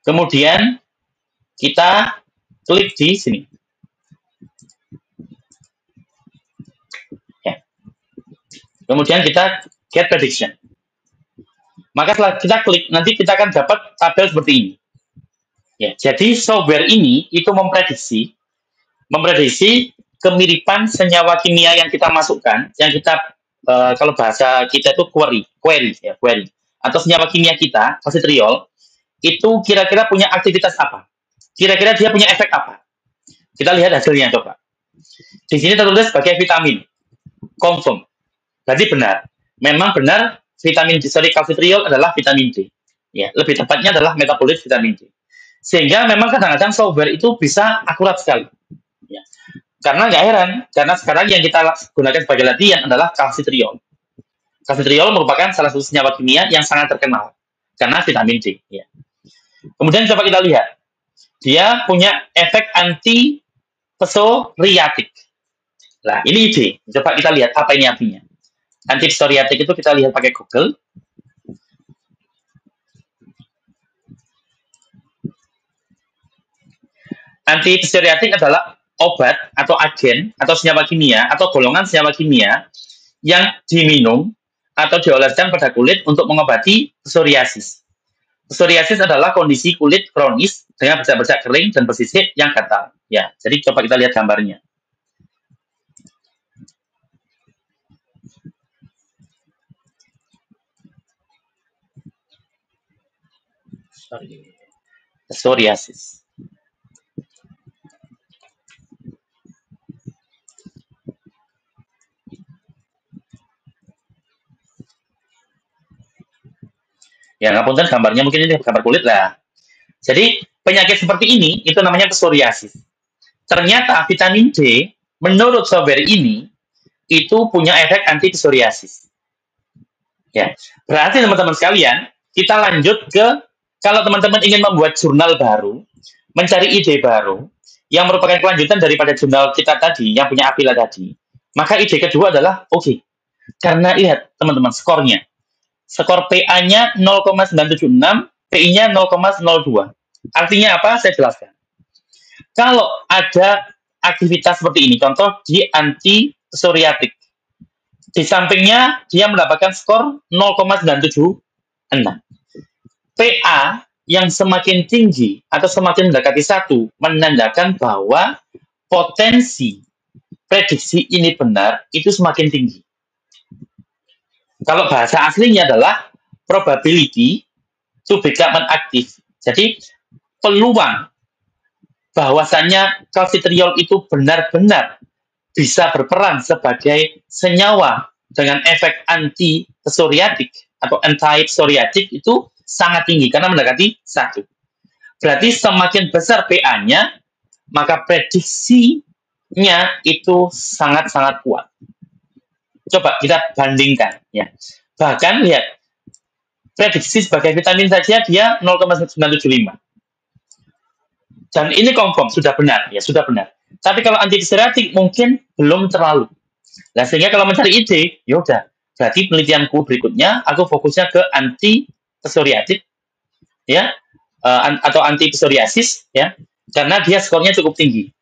Kemudian kita klik di sini. Ya. Kemudian kita get prediction. Maka setelah kita klik, nanti kita akan dapat tabel seperti ini. Ya, jadi software ini itu memprediksi kemiripan senyawa kimia yang kita masukkan, yang kita kalau bahasa kita itu query, atau senyawa kimia kita, calcitriol, itu kira-kira punya aktivitas apa? Kira-kira dia punya efek apa? Kita lihat hasilnya coba. Di sini tertulis sebagai vitamin. Confirm. Berarti benar. Memang benar vitamin D, calcitriol adalah vitamin D. Ya, lebih tepatnya adalah metabolit vitamin D. Sehingga memang kadang-kadang software itu bisa akurat sekali. Ya. Karena nggak heran, karena sekarang yang kita gunakan sebagai latihan adalah calcitriol. Calcitriol merupakan salah satu senyawa kimia yang sangat terkenal karena vitamin D. Ya. Kemudian coba kita lihat, dia punya efek anti psoriatik. Nah, ini ide. Coba kita lihat apa ini artinya. Anti psoriatik itu kita lihat pakai Google. Anti psoriatik adalah obat atau agen atau senyawa kimia atau golongan senyawa kimia yang diminum atau dioleskan pada kulit untuk mengobati psoriasis. Psoriasis adalah kondisi kulit kronis dengan bercak-bercak kering dan bersisik yang gatal. Ya, jadi coba kita lihat gambarnya. Psoriasis. Ya, ngapunten gambarnya mungkin ini gambar kulit lah. Jadi, penyakit seperti ini itu namanya psoriasis. Ternyata vitamin D menurut software ini itu punya efek anti psoriasis. Ya, berarti teman-teman sekalian, kita lanjut ke kalau teman-teman ingin membuat jurnal baru, mencari ide baru yang merupakan kelanjutan daripada jurnal kita tadi yang punya Apila tadi, maka ide kedua adalah oke. Karena lihat teman-teman skornya. Skor PA-nya 0,976, PI-nya 0,02. Artinya apa? Saya jelaskan. Kalau ada aktivitas seperti ini, contoh di anti psoriatik, di sampingnya dia mendapatkan skor 0,976. PA yang semakin tinggi atau semakin mendekati 1 menandakan bahwa potensi prediksi ini benar itu semakin tinggi. Kalau bahasa aslinya adalah probability to become active. Jadi peluang bahwasannya calcitriol itu benar-benar bisa berperan sebagai senyawa dengan efek anti psoriatik atau anti-psoriatik itu sangat tinggi karena mendekati 1. Berarti semakin besar PA-nya, maka prediksinya itu sangat-sangat kuat. Coba kita bandingkan ya. Bahkan lihat prediksi sebagai vitamin saja dia 0,975. Dan ini confirm sudah benar ya, sudah benar. Tapi kalau anti psoriatik mungkin belum terlalu. Nah, sehingga kalau mencari ide, ya udah. Berarti penelitianku berikutnya aku fokusnya ke anti psoriatik ya, atau anti psoriasis ya, karena dia skornya cukup tinggi.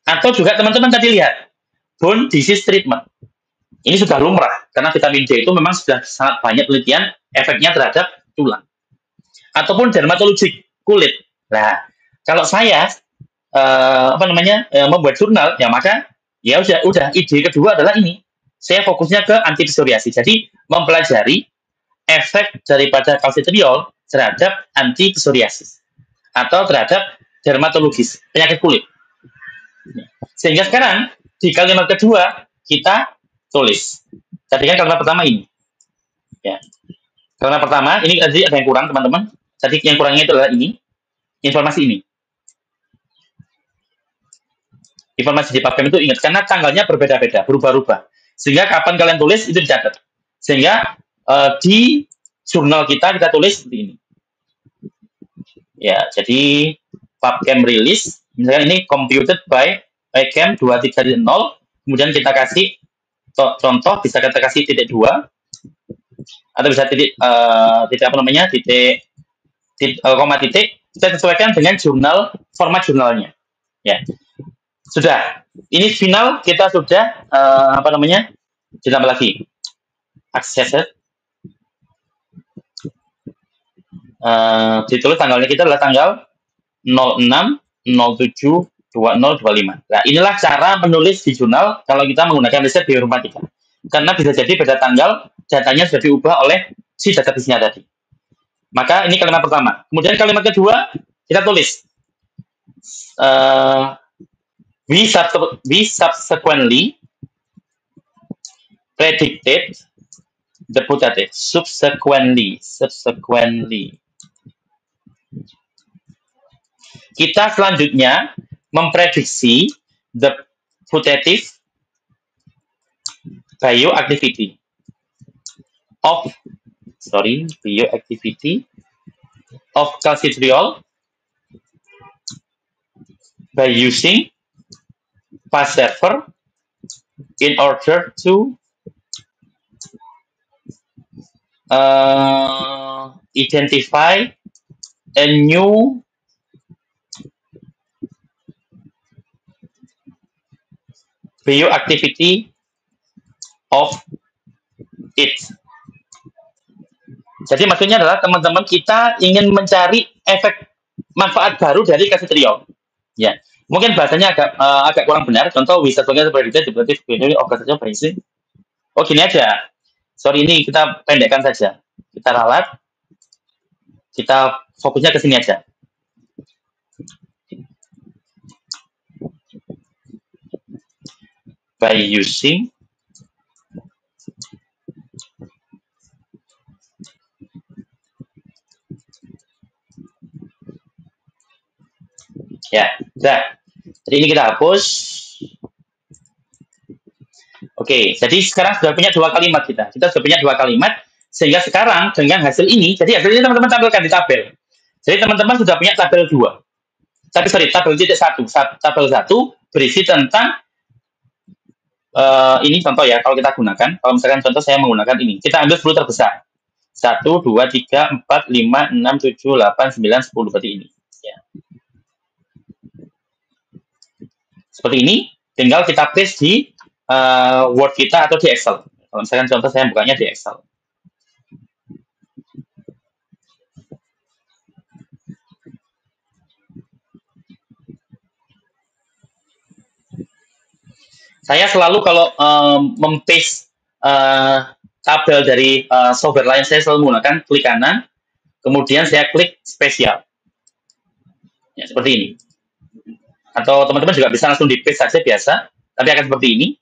Atau juga teman-teman tadi lihat bone disease treatment. Ini sudah lumrah karena vitamin D itu memang sudah sangat banyak penelitian efeknya terhadap tulang. Ataupun dermatologi kulit. Nah, kalau saya membuat jurnal ya, maka ya udah ide kedua adalah ini. Saya fokusnya ke anti psoriasis. Jadi mempelajari efek daripada calcitriol terhadap anti psoriasis atau terhadap dermatologis, penyakit kulit. Sehingga sekarang di kalimat kedua kita tulis. Tadi kan kalimat pertama ini. Ya. Kalimat pertama ini tadi ada yang kurang teman-teman. Tadi yang kurangnya itu adalah ini. Informasi ini. Informasi di PubChem itu ingat karena tanggalnya berbeda-beda, berubah-ubah. Sehingga kapan kalian tulis itu dicatat. Sehingga di jurnal kita tulis seperti ini. Ya, jadi PubChem release, misalkan ini computed by PubChem 230, kemudian kita kasih contoh, bisa kita kasih titik 2 atau bisa titik koma titik, kita sesuaikan dengan jurnal, format jurnalnya. Ya, sudah. Ini final kita sudah ditambah lagi akses. Ditulis tanggalnya kita adalah tanggal 06/07/2025. Nah, inilah cara menulis di jurnal kalau kita menggunakan riset bioinformatika. Karena bisa jadi beda tanggal, datanya sudah diubah oleh si database-nya tadi. Maka ini kalimat pertama. Kemudian kalimat kedua, kita tulis we subsequently predicted the putative. Subsequently. Kita selanjutnya memprediksi the putative bioactivity of calcitriol by using fast server in order to identify a new bioactivity of it. Jadi maksudnya adalah teman-teman kita ingin mencari efek manfaat baru dari calcitriol. Ya, mungkin bahasanya agak kurang benar. Contoh wisat sebagai derivatif of calcitriol by using. Oh gini aja. Sorry ini kita pendekkan saja. Kita ralat. Kita fokusnya ke sini aja. By using ya, udah. Jadi ini kita hapus. Oke, jadi sekarang sudah punya dua kalimat kita. Kita sudah punya dua kalimat, sehingga sekarang dengan hasil ini, jadi hasil ini teman-teman tampilkan di tabel. Jadi teman-teman sudah punya tabel 2. Tabel titik 1. Tabel 1 berisi tentang ini contoh ya, kalau kita gunakan, kalau misalkan contoh saya menggunakan ini, kita ambil 10 terbesar. 1, 2, 3, 4, 5, 6, 7, 8, 9, 10, berarti ini. Ya. Seperti ini, tinggal kita paste di Word kita atau di Excel. Kalau misalkan contoh saya bukanya di Excel. Saya selalu kalau mempaste tabel dari software lain, saya selalu menggunakan klik kanan, kemudian saya klik spesial. Ya, seperti ini. Atau teman-teman juga bisa langsung di paste saja biasa, tapi akan seperti ini.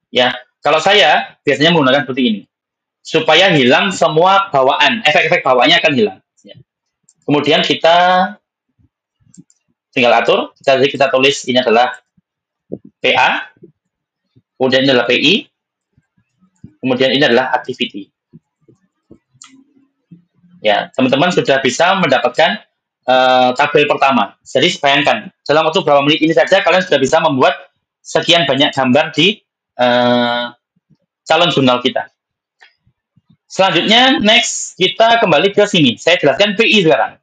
Ya, kalau saya biasanya menggunakan seperti ini, supaya hilang semua bawaan, efek-efek bawaannya akan hilang. Ya. Kemudian kita tinggal atur, kita tulis ini adalah PA, kemudian ini adalah PI, kemudian ini adalah activity. Ya, teman-teman sudah bisa mendapatkan tabel pertama. Jadi bayangkan, dalam waktu beberapa menit ini saja kalian sudah bisa membuat sekian banyak gambar di calon jurnal kita. Selanjutnya, next, kita kembali ke sini. Saya jelaskan PI sekarang.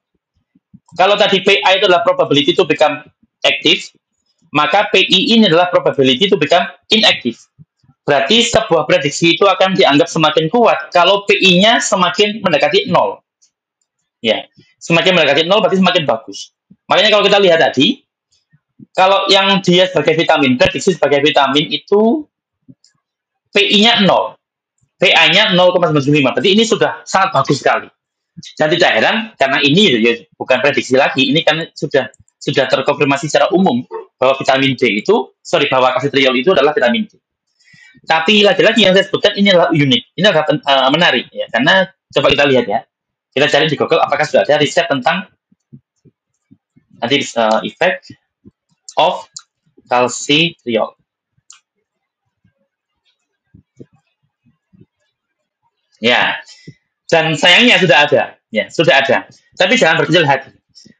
Kalau tadi PA itu adalah probability to become active, maka PI ini adalah probability to become inactive. Berarti sebuah prediksi itu akan dianggap semakin kuat kalau PI-nya semakin mendekati 0. Ya, semakin mendekati 0 berarti semakin bagus. Makanya kalau kita lihat tadi, kalau yang dia sebagai vitamin, prediksi sebagai vitamin itu PI-nya 0. PA-nya 0,95. Berarti ini sudah sangat bagus sekali. Dan tidak heran, karena ini ya, bukan prediksi lagi, ini kan sudah terkonfirmasi secara umum bahwa vitamin D itu, bahwa calcitriol itu adalah vitamin D. Tapi lagi-lagi yang saya sebutkan ini adalah unik, ini adalah menarik ya, karena coba kita lihat ya, kita cari di Google apakah sudah ada riset tentang nanti effect of calcitriol. Ya, dan sayangnya sudah ada, ya sudah ada. Tapi jangan berkecil hati.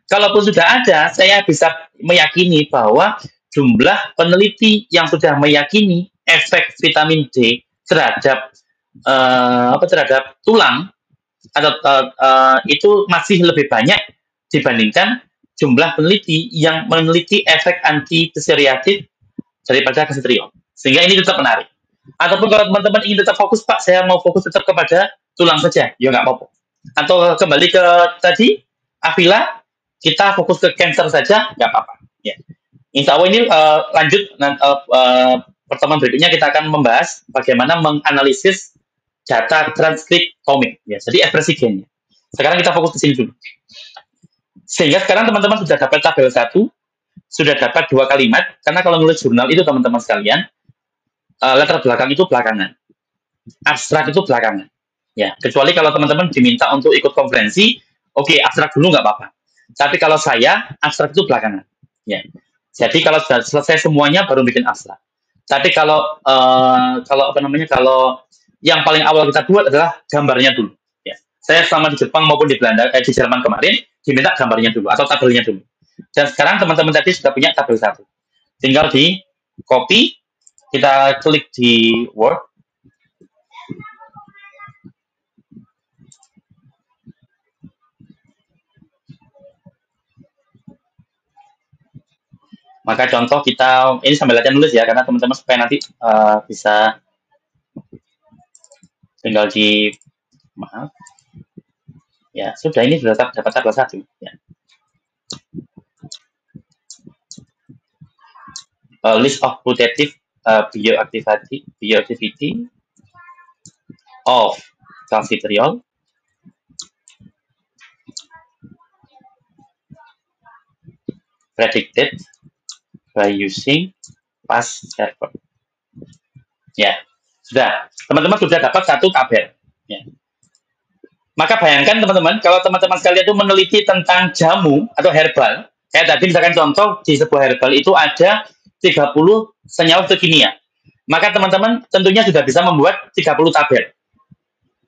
Kalaupun sudah ada, saya bisa meyakini bahwa jumlah peneliti yang sudah meyakini efek vitamin D terhadap terhadap tulang atau itu masih lebih banyak dibandingkan jumlah peneliti yang meneliti efek anti-psoriasis daripada calcitriol. Sehingga ini tetap menarik. Ataupun kalau teman-teman ingin tetap fokus, Pak, saya mau fokus tetap kepada tulang saja, ya nggak apa-apa. Atau kembali ke tadi, Avila, kita fokus ke cancer saja, nggak apa-apa. Ya. Insya Allah ini lanjut, pertemuan berikutnya kita akan membahas bagaimana menganalisis data transkriptomik, ya, jadi ekspresi gennya. Sekarang kita fokus ke sini dulu. Sehingga sekarang teman-teman sudah dapat tabel 1, sudah dapat 2 kalimat, karena kalau nulis jurnal itu teman-teman sekalian, latar belakang itu belakangan, abstrak itu belakangan. Ya, kecuali kalau teman-teman diminta untuk ikut konferensi, oke, abstrak dulu nggak apa-apa. Tapi kalau saya, abstrak itu belakangan. Ya, jadi kalau sudah selesai semuanya baru bikin abstrak. Tapi kalau kalau yang paling awal kita buat adalah gambarnya dulu. Ya, saya selama di Jepang maupun di Belanda, di Jerman kemarin diminta gambarnya dulu atau tabelnya dulu. Dan sekarang teman-teman tadi sudah punya tabel 1. Tinggal di copy, kita klik di Word. Maka contoh kita, ini sambil latihan nulis ya, karena teman-teman supaya nanti bisa tinggal di, maaf, ya sudah, ini sudah dapat tabel 1. Ya. List of quantitative bioactivity of calcitriol predicted by using past server. Ya, sudah. Teman-teman sudah dapat 1 tabel. Ya. Maka bayangkan teman-teman, kalau teman-teman sekalian itu meneliti tentang jamu atau herbal, kayak tadi misalkan contoh di sebuah herbal itu ada 30 senyawa kimia. Maka teman-teman tentunya sudah bisa membuat 30 tabel.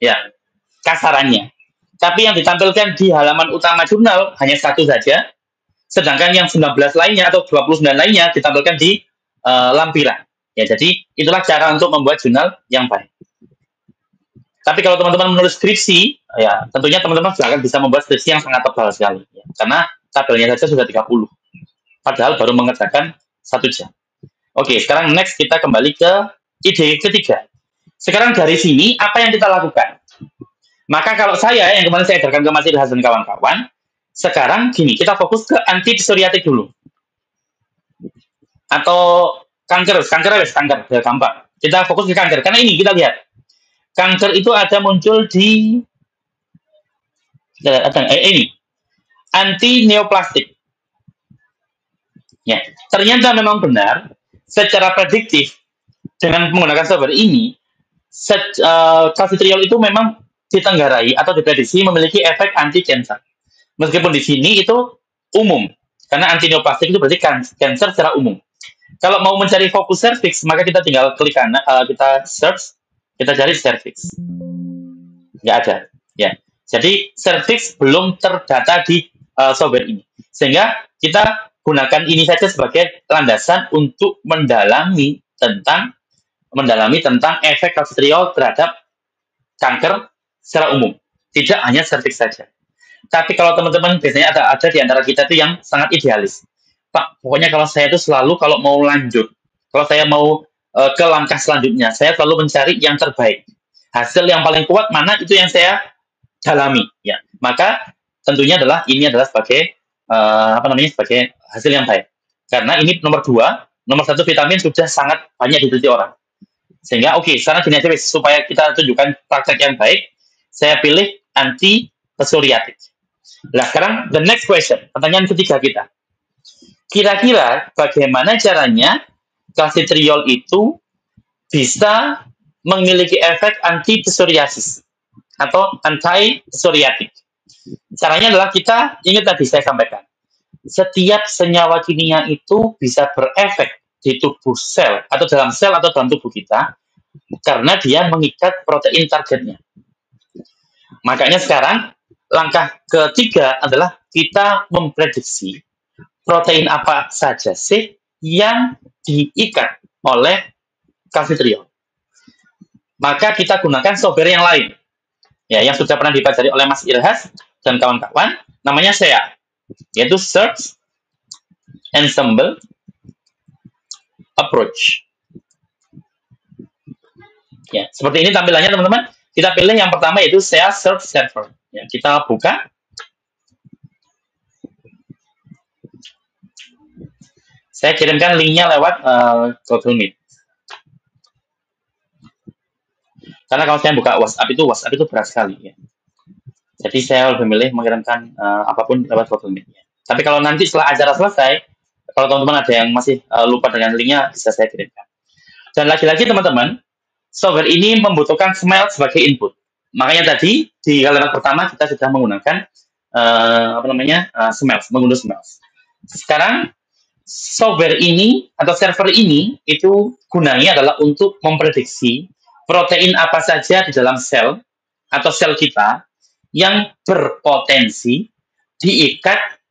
Ya, kasarannya. Tapi yang ditampilkan di halaman utama jurnal hanya 1 saja, sedangkan yang 19 lainnya atau 29 lainnya ditampilkan di lampiran. Ya, jadi itulah cara untuk membuat jurnal yang baik. Tapi kalau teman-teman menulis skripsi, ya tentunya teman-teman akan bisa membuat skripsi yang sangat tebal sekali. Ya, karena tabelnya saja sudah 30. Padahal baru mengerjakan 1 jam. Oke, sekarang next kita kembali ke ide ketiga. Sekarang dari sini, apa yang kita lakukan? Maka kalau saya, yang kemarin saya ajarkan ke Mas Ilhas dan kawan-kawan, sekarang gini, kita fokus ke anti-psoriatik dulu. Atau kanker, ya gampang. Kita fokus ke kanker, karena ini kita lihat. Kanker itu ada muncul di ini anti neoplastik. Ya, ternyata memang benar secara prediktif dengan menggunakan software ini, calcitriol itu memang ditenggarai atau diprediksi memiliki efek anti cancer. Meskipun di sini itu umum, karena anti neoplastik itu berarti cancer secara umum. Kalau mau mencari fokus cervix, maka kita tinggal klik kanan, kita search, kita cari cervix. Nggak ada. Ya. Jadi cervix belum terdata di software ini. Sehingga kita gunakan ini saja sebagai landasan untuk mendalami tentang efek calcitriol terhadap kanker secara umum. Tidak hanya cervix saja. Tapi kalau teman-teman biasanya ada di antara kita itu yang sangat idealis. Pak, pokoknya kalau saya itu selalu kalau mau lanjut, kalau saya mau ke langkah selanjutnya, saya selalu mencari yang terbaik. Hasil yang paling kuat mana itu yang saya dalami, ya. Maka tentunya ini adalah sebagai sebagai hasil yang baik. Karena ini nomor 2, nomor 1 vitamin sudah sangat banyak diteliti orang. Sehingga sekarang gini aja supaya kita tunjukkan praktek yang baik, saya pilih anti psoriatik. Nah, sekarang the next question, pertanyaan ketiga kita. Kira-kira bagaimana caranya calcitriol itu bisa memiliki efek anti psoriasis atau anti psoriatik? Caranya adalah kita ingat tadi saya sampaikan. Setiap senyawa kimia itu bisa berefek di tubuh sel atau dalam tubuh kita karena dia mengikat protein targetnya. Makanya sekarang langkah ketiga adalah kita memprediksi protein apa saja sih yang diikat oleh calcitriol. Maka kita gunakan software yang lain. Ya, yang sudah pernah dipelajari oleh Mas Ilhas dan kawan-kawan, namanya SEA, yaitu Search Ensemble Approach. Ya, seperti ini tampilannya teman-teman. Kita pilih yang pertama yaitu SEA Search Server. Ya, kita buka. Saya kirimkan linknya lewat Google Meet. Karena kalau saya buka WhatsApp itu berat sekali. Ya. Jadi saya lebih memilih mengirimkan apapun lewat Google Meet. Ya. Tapi kalau nanti setelah acara selesai, Kalau teman-teman ada yang masih lupa dengan linknya, bisa saya kirimkan. Dan lagi-lagi teman-teman, software ini membutuhkan Smile sebagai input. Makanya tadi di kalimat pertama kita sudah menggunakan Smells, menggunakan Smells. Sekarang software ini atau server ini itu gunanya adalah untuk memprediksi protein apa saja di dalam sel atau sel kita yang berpotensi diikat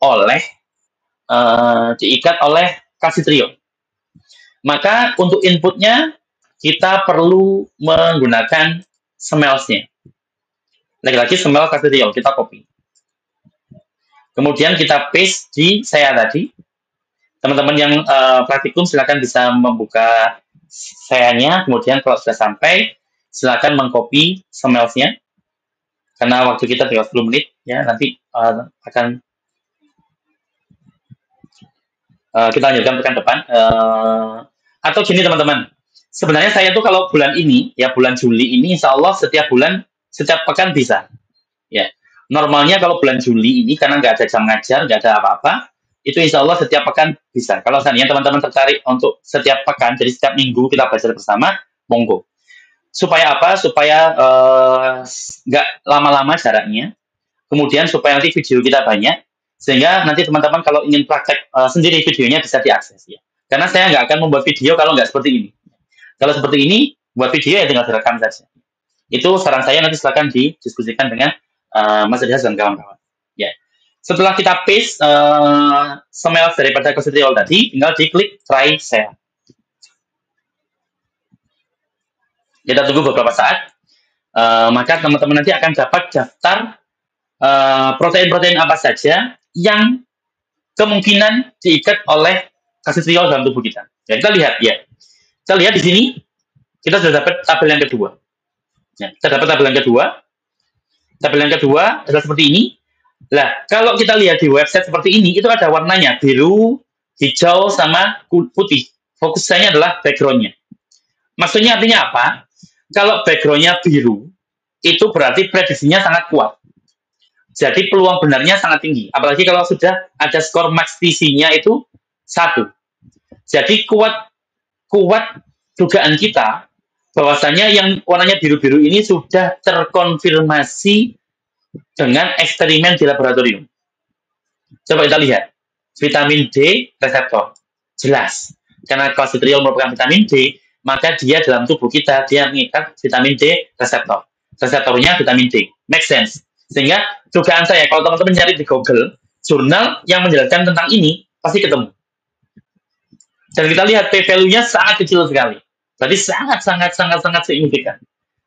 oleh kalsitriol. Maka untuk inputnya kita perlu menggunakan smells-nya. Lagi-lagi smell kalsitriol, kita copy. Kemudian kita paste di saya tadi. Teman-teman yang praktikum silakan bisa membuka sayanya, kemudian kalau sudah sampai, silakan mengcopy smells-nya. Karena waktu kita tinggal 10 menit, ya nanti akan kita lanjutkan pekan depan. Atau gini teman-teman, sebenarnya saya tuh kalau bulan ini, ya bulan Juli ini, insya Allah setiap bulan, setiap pekan bisa. Ya, normalnya kalau bulan Juli ini karena nggak ada jam ngajar, nggak ada apa-apa, itu insya Allah setiap pekan bisa. Kalau seandainya teman-teman tertarik untuk setiap pekan, jadi setiap minggu kita belajar bersama, monggo. Supaya apa? Supaya nggak lama-lama jaraknya. Kemudian supaya nanti video kita banyak, sehingga nanti teman-teman kalau ingin praktek sendiri videonya bisa diakses ya. Karena saya nggak akan membuat video kalau nggak seperti ini. Kalau seperti ini, buat video ya tinggal direkam saja. Itu saran saya, nanti silakan didiskusikan dengan Mas Adhas dan kawan-kawan. Ya. Setelah kita paste smells daripada kalsitriol tadi, tinggal diklik try share. Kita tunggu beberapa saat, maka teman-teman nanti akan dapat daftar protein-protein apa saja yang kemungkinan diikat oleh kalsitriol dalam tubuh kita. Ya, kita lihat ya. Kita lihat di sini, kita sudah dapat tabel yang kedua. Ya, kita dapat tabel yang kedua. Tabel yang kedua adalah seperti ini. Nah, kalau kita lihat di website seperti ini, itu ada warnanya biru, hijau, sama putih. Fokusnya adalah background-nya. Maksudnya artinya apa? Kalau background-nya biru, itu berarti prediksinya sangat kuat. Jadi peluang benarnya sangat tinggi. Apalagi kalau sudah ada skor max TC-nya itu 1. Jadi kuat dugaan kita bahwasanya yang warnanya biru-biru ini sudah terkonfirmasi dengan eksperimen di laboratorium. Coba kita lihat. Vitamin D reseptor. Jelas. Karena kalsitriol merupakan vitamin D, maka dia dalam tubuh kita, dia mengikat vitamin D reseptor. Reseptornya vitamin D. Make sense. Sehingga dugaan saya, kalau teman-teman cari di Google, jurnal yang menjelaskan tentang ini, pasti ketemu. Dan kita lihat p-value-nya sangat kecil sekali. Berarti sangat signifikan.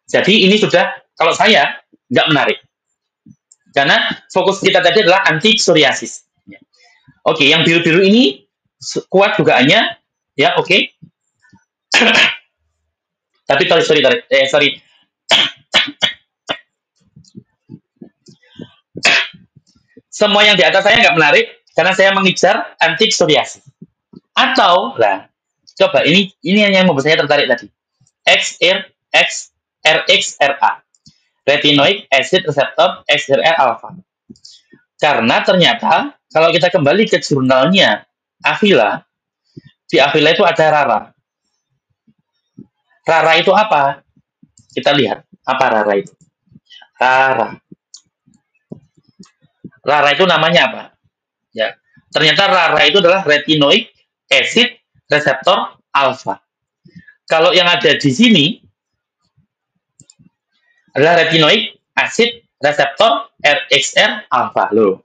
Jadi ini sudah, kalau saya, nggak menarik. Karena fokus kita tadi adalah anti psoriasis. Oke, yang biru-biru ini kuat dugaannya, ya oke. Tapi sorry. Semua yang di atas saya nggak menarik karena saya mengejar anti psoriasis. Atau lah, coba ini yang membuat saya tertarik tadi. RXRA, retinoic acid receptor XRR alpha. Karena ternyata kalau kita kembali ke jurnalnya Avila, di Avila itu ada RARA. RARA itu apa? Kita lihat apa RARA itu. RARA itu namanya apa? Ya, ternyata RARA itu adalah retinoic acid receptor alpha. Kalau yang ada di sini adalah retinoic acid receptor RXR alpha loh.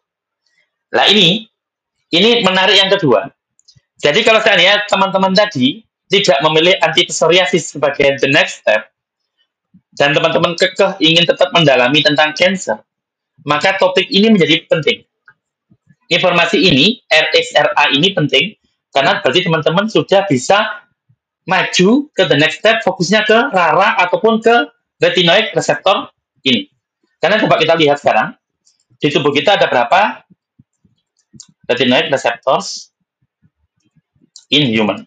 Nah ini menarik yang kedua. Jadi kalau seandainya teman-teman tadi tidak memilih anti psoriasis sebagai the next step, dan teman-teman kekeh ingin tetap mendalami tentang cancer, maka topik ini menjadi penting. Informasi ini, RXRA ini penting, karena berarti teman-teman sudah bisa maju ke the next step, fokusnya ke RARA ataupun ke retinoid reseptor ini. Karena coba kita lihat sekarang, di tubuh kita ada berapa retinoid receptors in human.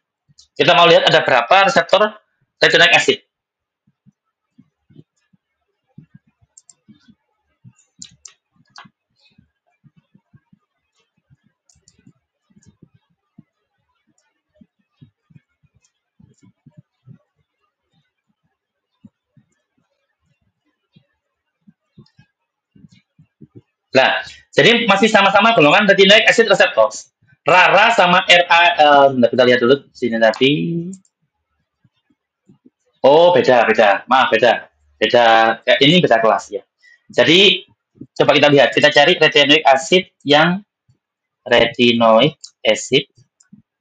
Kita mau lihat ada berapa reseptor retinoic acid. Nah, jadi masih sama-sama golongan retinoic acid receptors. RARA sama RA, kita lihat dulu sini tadi. Oh, beda. Maaf, beda. Ini beda kelas ya. Jadi coba kita lihat, kita cari retinoic acid yang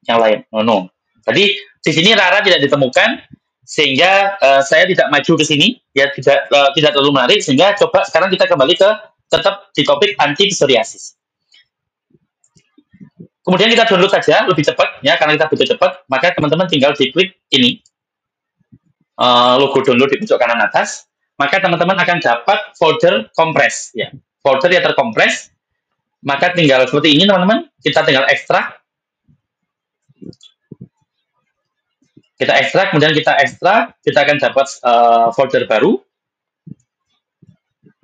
lain. No. Jadi di sini RARA tidak ditemukan, sehingga saya tidak maju ke sini, ya tidak terlalu menarik, sehingga coba sekarang kita kembali ke tetap di topik anti psoriasis. Kemudian kita download saja lebih cepat ya, karena kita butuh cepat, maka teman-teman tinggal diklik ini logo download di pojok kanan atas, maka teman-teman akan dapat folder kompres ya, folder yang terkompres. Maka tinggal seperti ini teman-teman, kita tinggal ekstrak, kemudian kita akan dapat folder baru.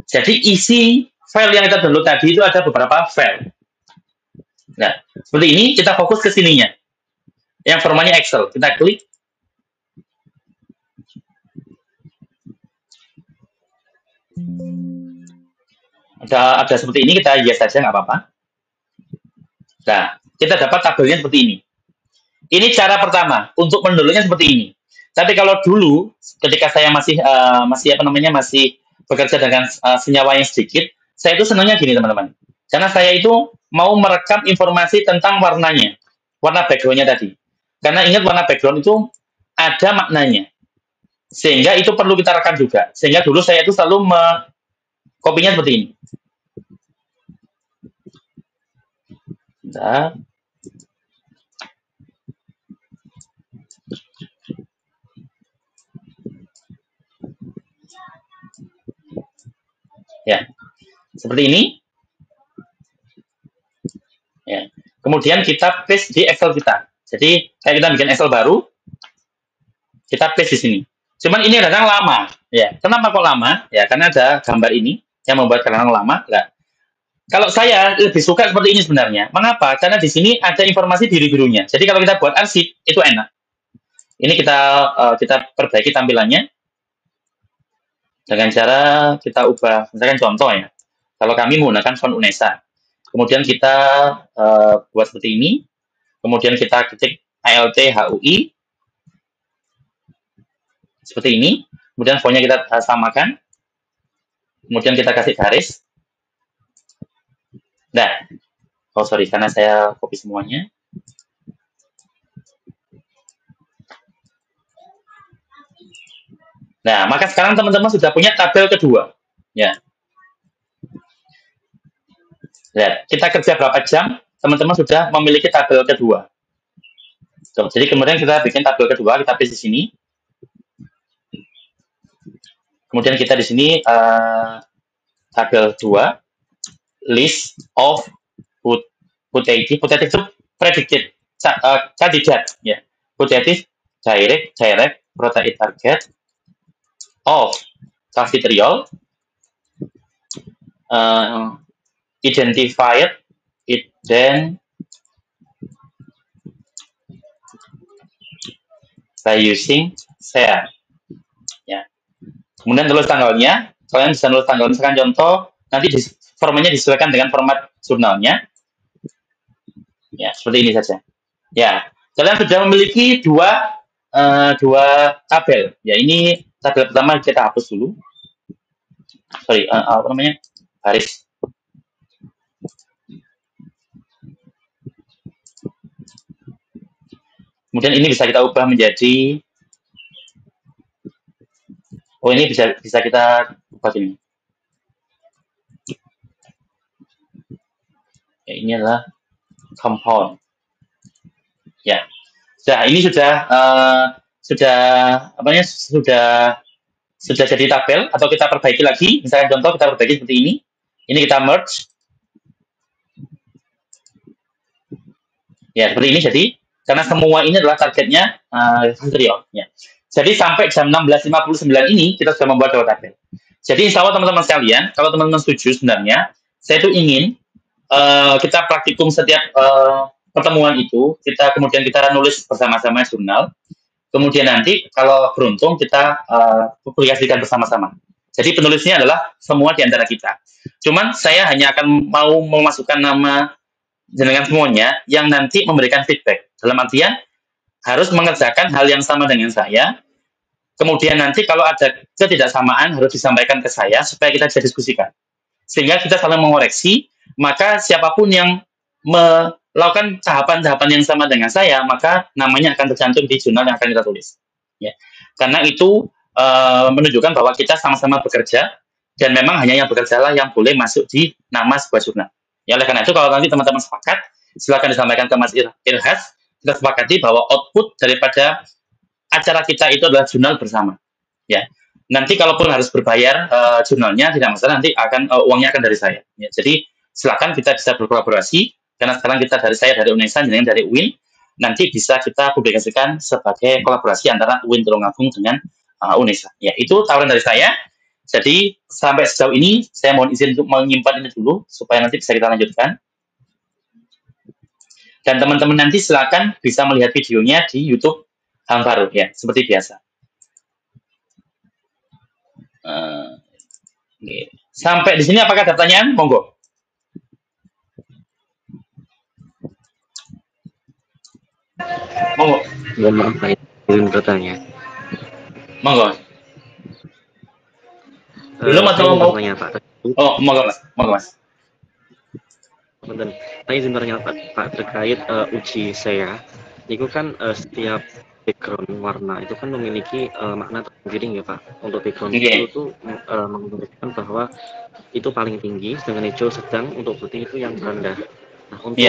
Jadi isi file yang kita download tadi itu ada beberapa file. Nah, seperti ini, kita fokus ke sininya. Yang formatnya Excel, kita klik. Ada seperti ini, kita yes saja, nggak apa-apa. Nah, kita dapat tabelnya seperti ini. Ini cara pertama, untuk mendownloadnya seperti ini. Tapi kalau dulu, ketika saya masih bekerja dengan senyawa yang sedikit, saya itu senangnya gini teman-teman. Karena saya itu mau merekam informasi tentang warnanya, warna background-nya tadi. Karena ingat warna background itu ada maknanya. Sehingga itu perlu kita rekam juga. Sehingga dulu saya itu selalu kopinya seperti ini. Bentar. Ya, seperti ini. Ya. Kemudian kita paste di Excel kita. Jadi kayak kita bikin Excel baru, kita paste di sini. Cuman ini kadang lama. Ya, kenapa kok lama? Ya, karena ada gambar ini yang membuat kadang lama. Enggak. Kalau saya lebih suka seperti ini sebenarnya. Mengapa? Karena di sini ada informasi biru-birunya. Jadi kalau kita buat arsip itu enak. Ini kita perbaiki tampilannya dengan cara kita ubah. Misalkan contoh ya. Kalau kami menggunakan font Unesa, kemudian kita buat seperti ini. Kemudian kita ketik ALT HUI seperti ini. Kemudian fontnya kita samakan. Kemudian kita kasih garis. Nah, sorry, karena saya copy semuanya. Nah, maka sekarang teman-teman sudah punya tabel kedua. Ya. Lihat, kita kerja berapa jam, teman-teman sudah memiliki tabel kedua. Tuh, jadi kemudian kita bikin tabel kedua, kita paste di sini. Kemudian kita di sini tabel 2, list of putative itu predicted kandidat ya. Putative direct protein target of calcitriol identified it then by using share ya. Kemudian tulis tanggalnya, kalian bisa nulis tanggal, misalkan contoh nanti formatnya disesuaikan dengan format jurnalnya ya, seperti ini saja ya. Kalian sudah memiliki dua tabel ya. Ini tabel pertama kita hapus dulu, sorry, baris. Kemudian ini bisa kita ubah menjadi, ini bisa kita ubah ini. Ya, ini adalah compound. Ya, ini sudah jadi tabel, atau kita perbaiki lagi. Misalkan contoh kita perbaiki seperti ini. Ini kita merge. Ya, seperti ini jadi. Karena semua ini adalah targetnya calcitriol. Ya. Jadi sampai jam 16.59 ini kita sudah membuat dua tabel. Jadi insya Allah teman-teman sekalian, kalau teman-teman setuju sebenarnya, saya itu ingin kita praktikum setiap pertemuan itu, kemudian kita nulis bersama-sama jurnal. Kemudian nanti kalau beruntung kita publikasikan bersama-sama. Jadi penulisnya adalah semua di antara kita. Cuman saya hanya akan mau memasukkan nama jenengan semuanya yang nanti memberikan feedback. Dalam artian harus mengerjakan hal yang sama dengan saya. Kemudian nanti kalau ada ketidaksamaan harus disampaikan ke saya supaya kita bisa diskusikan. Sehingga kita saling mengoreksi, maka siapapun yang melakukan tahapan-tahapan yang sama dengan saya, maka namanya akan tercantum di jurnal yang akan kita tulis. Ya. Karena itu menunjukkan bahwa kita sama-sama bekerja dan memang hanya yang bekerjalah yang boleh masuk di nama sebuah jurnal. Ya, oleh karena itu kalau nanti teman-teman sepakat, silakan disampaikan ke Mas Irhas. Kita sepakati bahwa output daripada acara kita itu adalah jurnal bersama. Ya, nanti kalaupun harus berbayar jurnalnya tidak masalah, nanti akan uangnya akan dari saya. Ya, jadi silakan kita bisa berkolaborasi karena sekarang kita dari saya dari UNESA, dengan dari UIN, nanti bisa kita publikasikan sebagai kolaborasi antara UIN Tulungagung dengan UNESA. Ya, itu tawaran dari saya. Jadi sampai sejauh ini saya mohon izin untuk menyimpan ini dulu supaya nanti bisa kita lanjutkan. Dan teman-teman nanti silakan bisa melihat videonya di YouTube Hang Baru ya, seperti biasa. Sampai di sini apakah ada pertanyaan? Monggo. Monggo. Mohon maaf, saya ingin bertanya. Monggo. Belum atau mau? Bertanya, Pak. Oh, monggo Mas. Monggo Mas. Bentar. Saya izin bertanya Pak terkait uji saya. Itu kan setiap background warna itu kan memiliki makna tersendiri ya Pak. Untuk background itu tuh menunjukkan bahwa itu paling tinggi, sedangkan hijau sedang, untuk putih itu yang rendah. Nah, untuk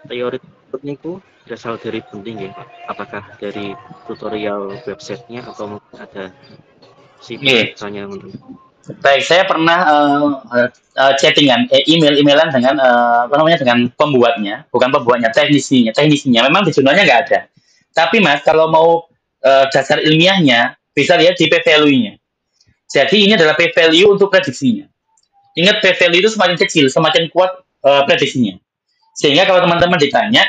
teori itu berasal dari penting ya Pak. Apakah dari tutorial websitenya atau mungkin ada situsnya menurut? Baik, saya pernah chattingan, email-emailan dengan dengan pembuatnya, bukan pembuatnya, teknisinya. Memang di jurnalnya nggak ada. Tapi Mas, kalau mau dasar ilmiahnya, bisa lihat di p-value-nya. Jadi ini adalah p-value untuk prediksinya. Ingat, p-value itu semakin kecil, semakin kuat prediksinya. Sehingga kalau teman-teman ditanya,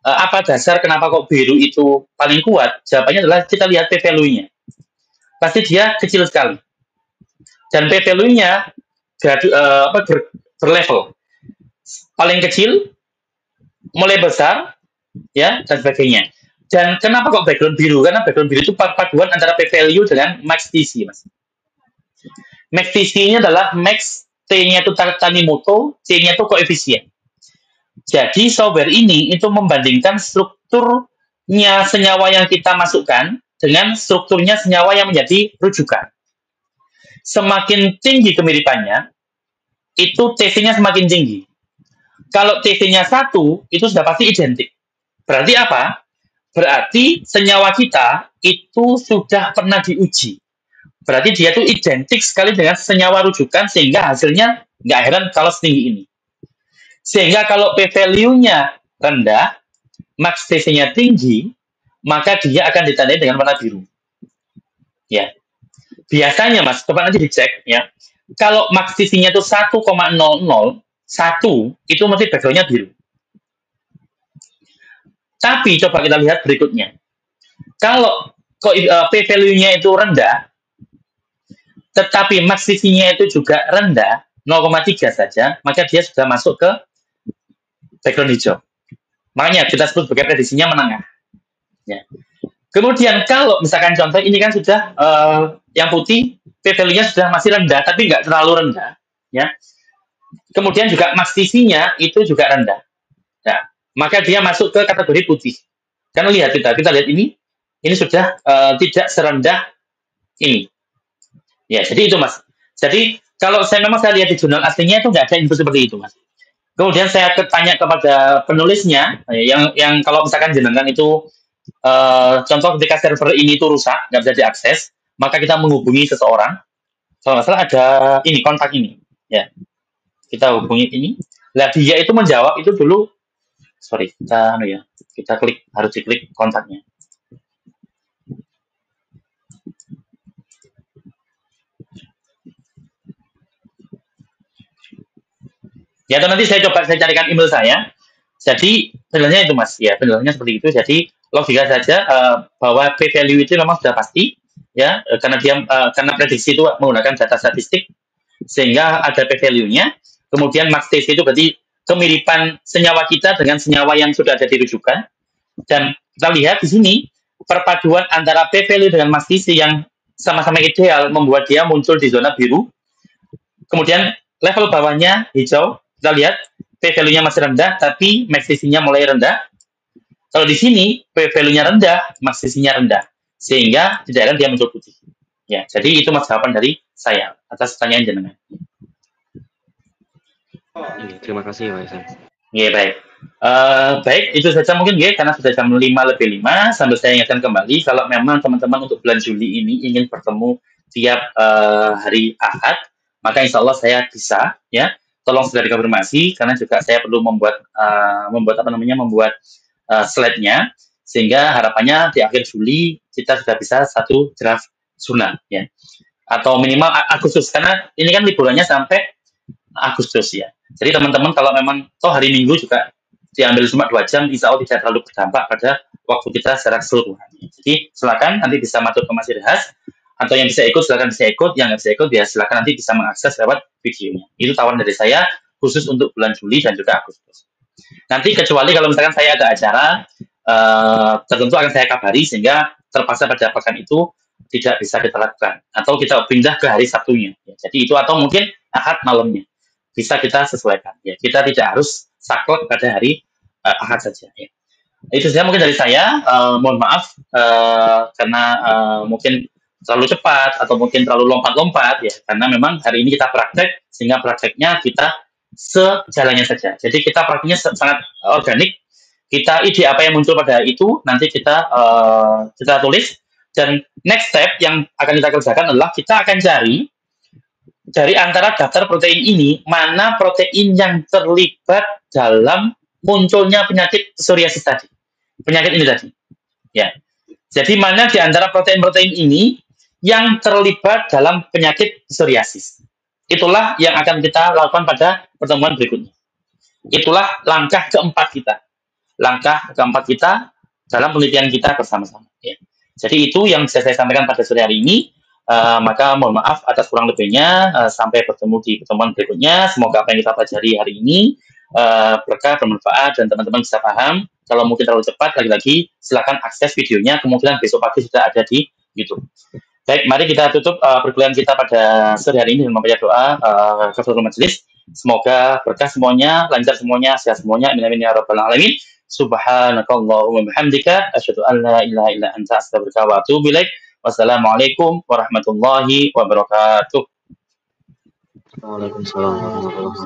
apa dasar kenapa kok biru itu paling kuat? Jawabannya adalah kita lihat p-value-nya. Pasti dia kecil sekali. Dan p-value-nya berlevel. Paling kecil, mulai besar, ya, dan sebagainya. Dan kenapa kok background biru? Karena background biru itu paduan antara p-value dengan max TC, Mas. Max TC-nya adalah max, T-nya itu Tanimoto, C-nya itu koefisien. Jadi software ini itu membandingkan strukturnya senyawa yang kita masukkan dengan strukturnya senyawa yang menjadi rujukan. Semakin tinggi kemiripannya, itu TC-nya semakin tinggi. Kalau TC-nya 1, itu sudah pasti identik. Berarti apa? Berarti senyawa kita itu sudah pernah diuji. Berarti dia itu identik sekali dengan senyawa rujukan, sehingga hasilnya nggak heran kalau setinggi ini. Sehingga kalau p-value-nya rendah, max TC-nya tinggi, maka dia akan ditandai dengan warna biru. Ya. Biasanya Mas, coba nanti dicek ya. Kalau max TC-nya itu 1,001, itu mesti background-nya biru. Tapi coba kita lihat berikutnya. Kalau p-value-nya itu rendah, tetapi max TC-nya itu juga rendah, 0,3 saja, maka dia sudah masuk ke background hijau. Makanya kita sebut sebagai prediksinya menengah. Ya. Kemudian kalau misalkan contoh ini kan sudah yang putih p-value-nya sudah masih rendah tapi nggak terlalu rendah, ya. Kemudian juga max TC-nya itu juga rendah. Nah, maka dia masuk ke kategori putih. Karena lihat kita lihat ini sudah tidak serendah ini. Ya, jadi itu Mas. Jadi kalau saya lihat di jurnal aslinya itu nggak ada info seperti itu Mas. Kemudian saya tanya kepada penulisnya yang kalau misalkan jenengan itu contoh ketika server ini itu rusak, nggak bisa diakses, maka kita menghubungi seseorang. Kalau nggak salah ada ini, kontak ini. Ya. Kita hubungi ini. Nah, dia itu menjawab itu dulu. Sorry, kita klik, harus diklik kontaknya. Ya, atau nanti saya carikan email saya. Jadi, penjelasannya itu Mas. Ya, penjelasannya seperti itu. Jadi, logika saja bahwa p-value itu memang sudah pasti. ya, karena prediksi itu menggunakan data statistik sehingga ada p-value-nya. Kemudian max TC itu berarti kemiripan senyawa kita dengan senyawa yang sudah ada di rujukan. Dan kita lihat di sini perpaduan antara p-value dengan max TC yang sama-sama ideal membuat dia muncul di zona biru. Kemudian level bawahnya hijau, kita lihat p-value-nya masih rendah tapi max TC-nya mulai rendah. Kalau di sini p-value-nya rendah, max TC-nya rendah, sehingga tidak akan dia muncul putih. Ya, jadi itu jawaban dari saya atas pertanyaan jenengan. Terima kasih Pak Ihsan. Ya, baik. Baik, itu saja mungkin ya, karena sudah jam 5:05. Sambil saya ingatkan kembali, kalau memang teman-teman untuk bulan Juli ini ingin bertemu tiap hari Ahad, maka insya Allah saya bisa, ya. Tolong segera dikonfirmasi, karena juga saya perlu membuat slide-nya, sehingga harapannya di akhir Juli kita sudah bisa satu draft sunnah, ya. Atau minimal Agustus, karena ini kan liburannya sampai Agustus, ya. Jadi teman-teman kalau memang hari Minggu juga diambil cuma 2 jam, insya Allah tidak terlalu berdampak pada waktu kita secara keseluruhan. Jadi silakan nanti bisa masuk ke Mas Irhas, atau yang bisa ikut silakan bisa ikut, yang nggak bisa ikut ya silakan nanti bisa mengakses lewat videonya. Itu tawaran dari saya khusus untuk bulan Juli dan juga Agustus. Nanti kecuali kalau misalkan saya ada acara tertentu akan saya kabari sehingga terpaksa pada pekan itu tidak bisa kita lakukan atau kita pindah ke hari Sabtunya. Ya, jadi itu atau mungkin Ahad malamnya bisa kita sesuaikan. Ya, kita tidak harus saklek pada hari Ahad saja. Ya. Itu saja mungkin dari saya. Mohon maaf karena mungkin terlalu cepat atau mungkin terlalu lompat-lompat ya, karena memang hari ini kita praktek sehingga prakteknya kita sejalannya saja. Jadi kita praktiknya sangat organik. Kita ide apa yang muncul pada itu nanti kita tulis, dan next step yang akan kita kerjakan adalah kita akan cari dari antara daftar protein ini mana protein yang terlibat dalam munculnya penyakit psoriasis tadi, penyakit ini tadi, ya. Jadi mana di antara protein-protein ini yang terlibat dalam penyakit psoriasis. Itulah yang akan kita lakukan pada pertemuan berikutnya. Itulah langkah keempat kita. Langkah keempat kita dalam penelitian kita bersama-sama. Ya. Jadi itu yang bisa saya sampaikan pada sore hari ini. Maka mohon maaf atas kurang lebihnya. Sampai bertemu di pertemuan berikutnya. Semoga apa yang kita pelajari hari ini berkah, bermanfaat, dan teman-teman bisa paham. Kalau mungkin terlalu cepat, lagi-lagi silakan akses videonya. Kemungkinan besok pagi sudah ada di YouTube. Baik, mari kita tutup perkuliahan kita pada sore hari ini dengan membaca doa kafaratul majelis. Semoga berkah semuanya, lancar semuanya, sehat semuanya. Amin amin ya rabbal alamin. Subhanakallahumma bihamdika asyhadu an la ilaha illa anta astaghfiruka wa atubu ilaik. Wassalamualaikum warahmatullahi wabarakatuh. Waalaikumsalam warahmatullahi wabarakatuh.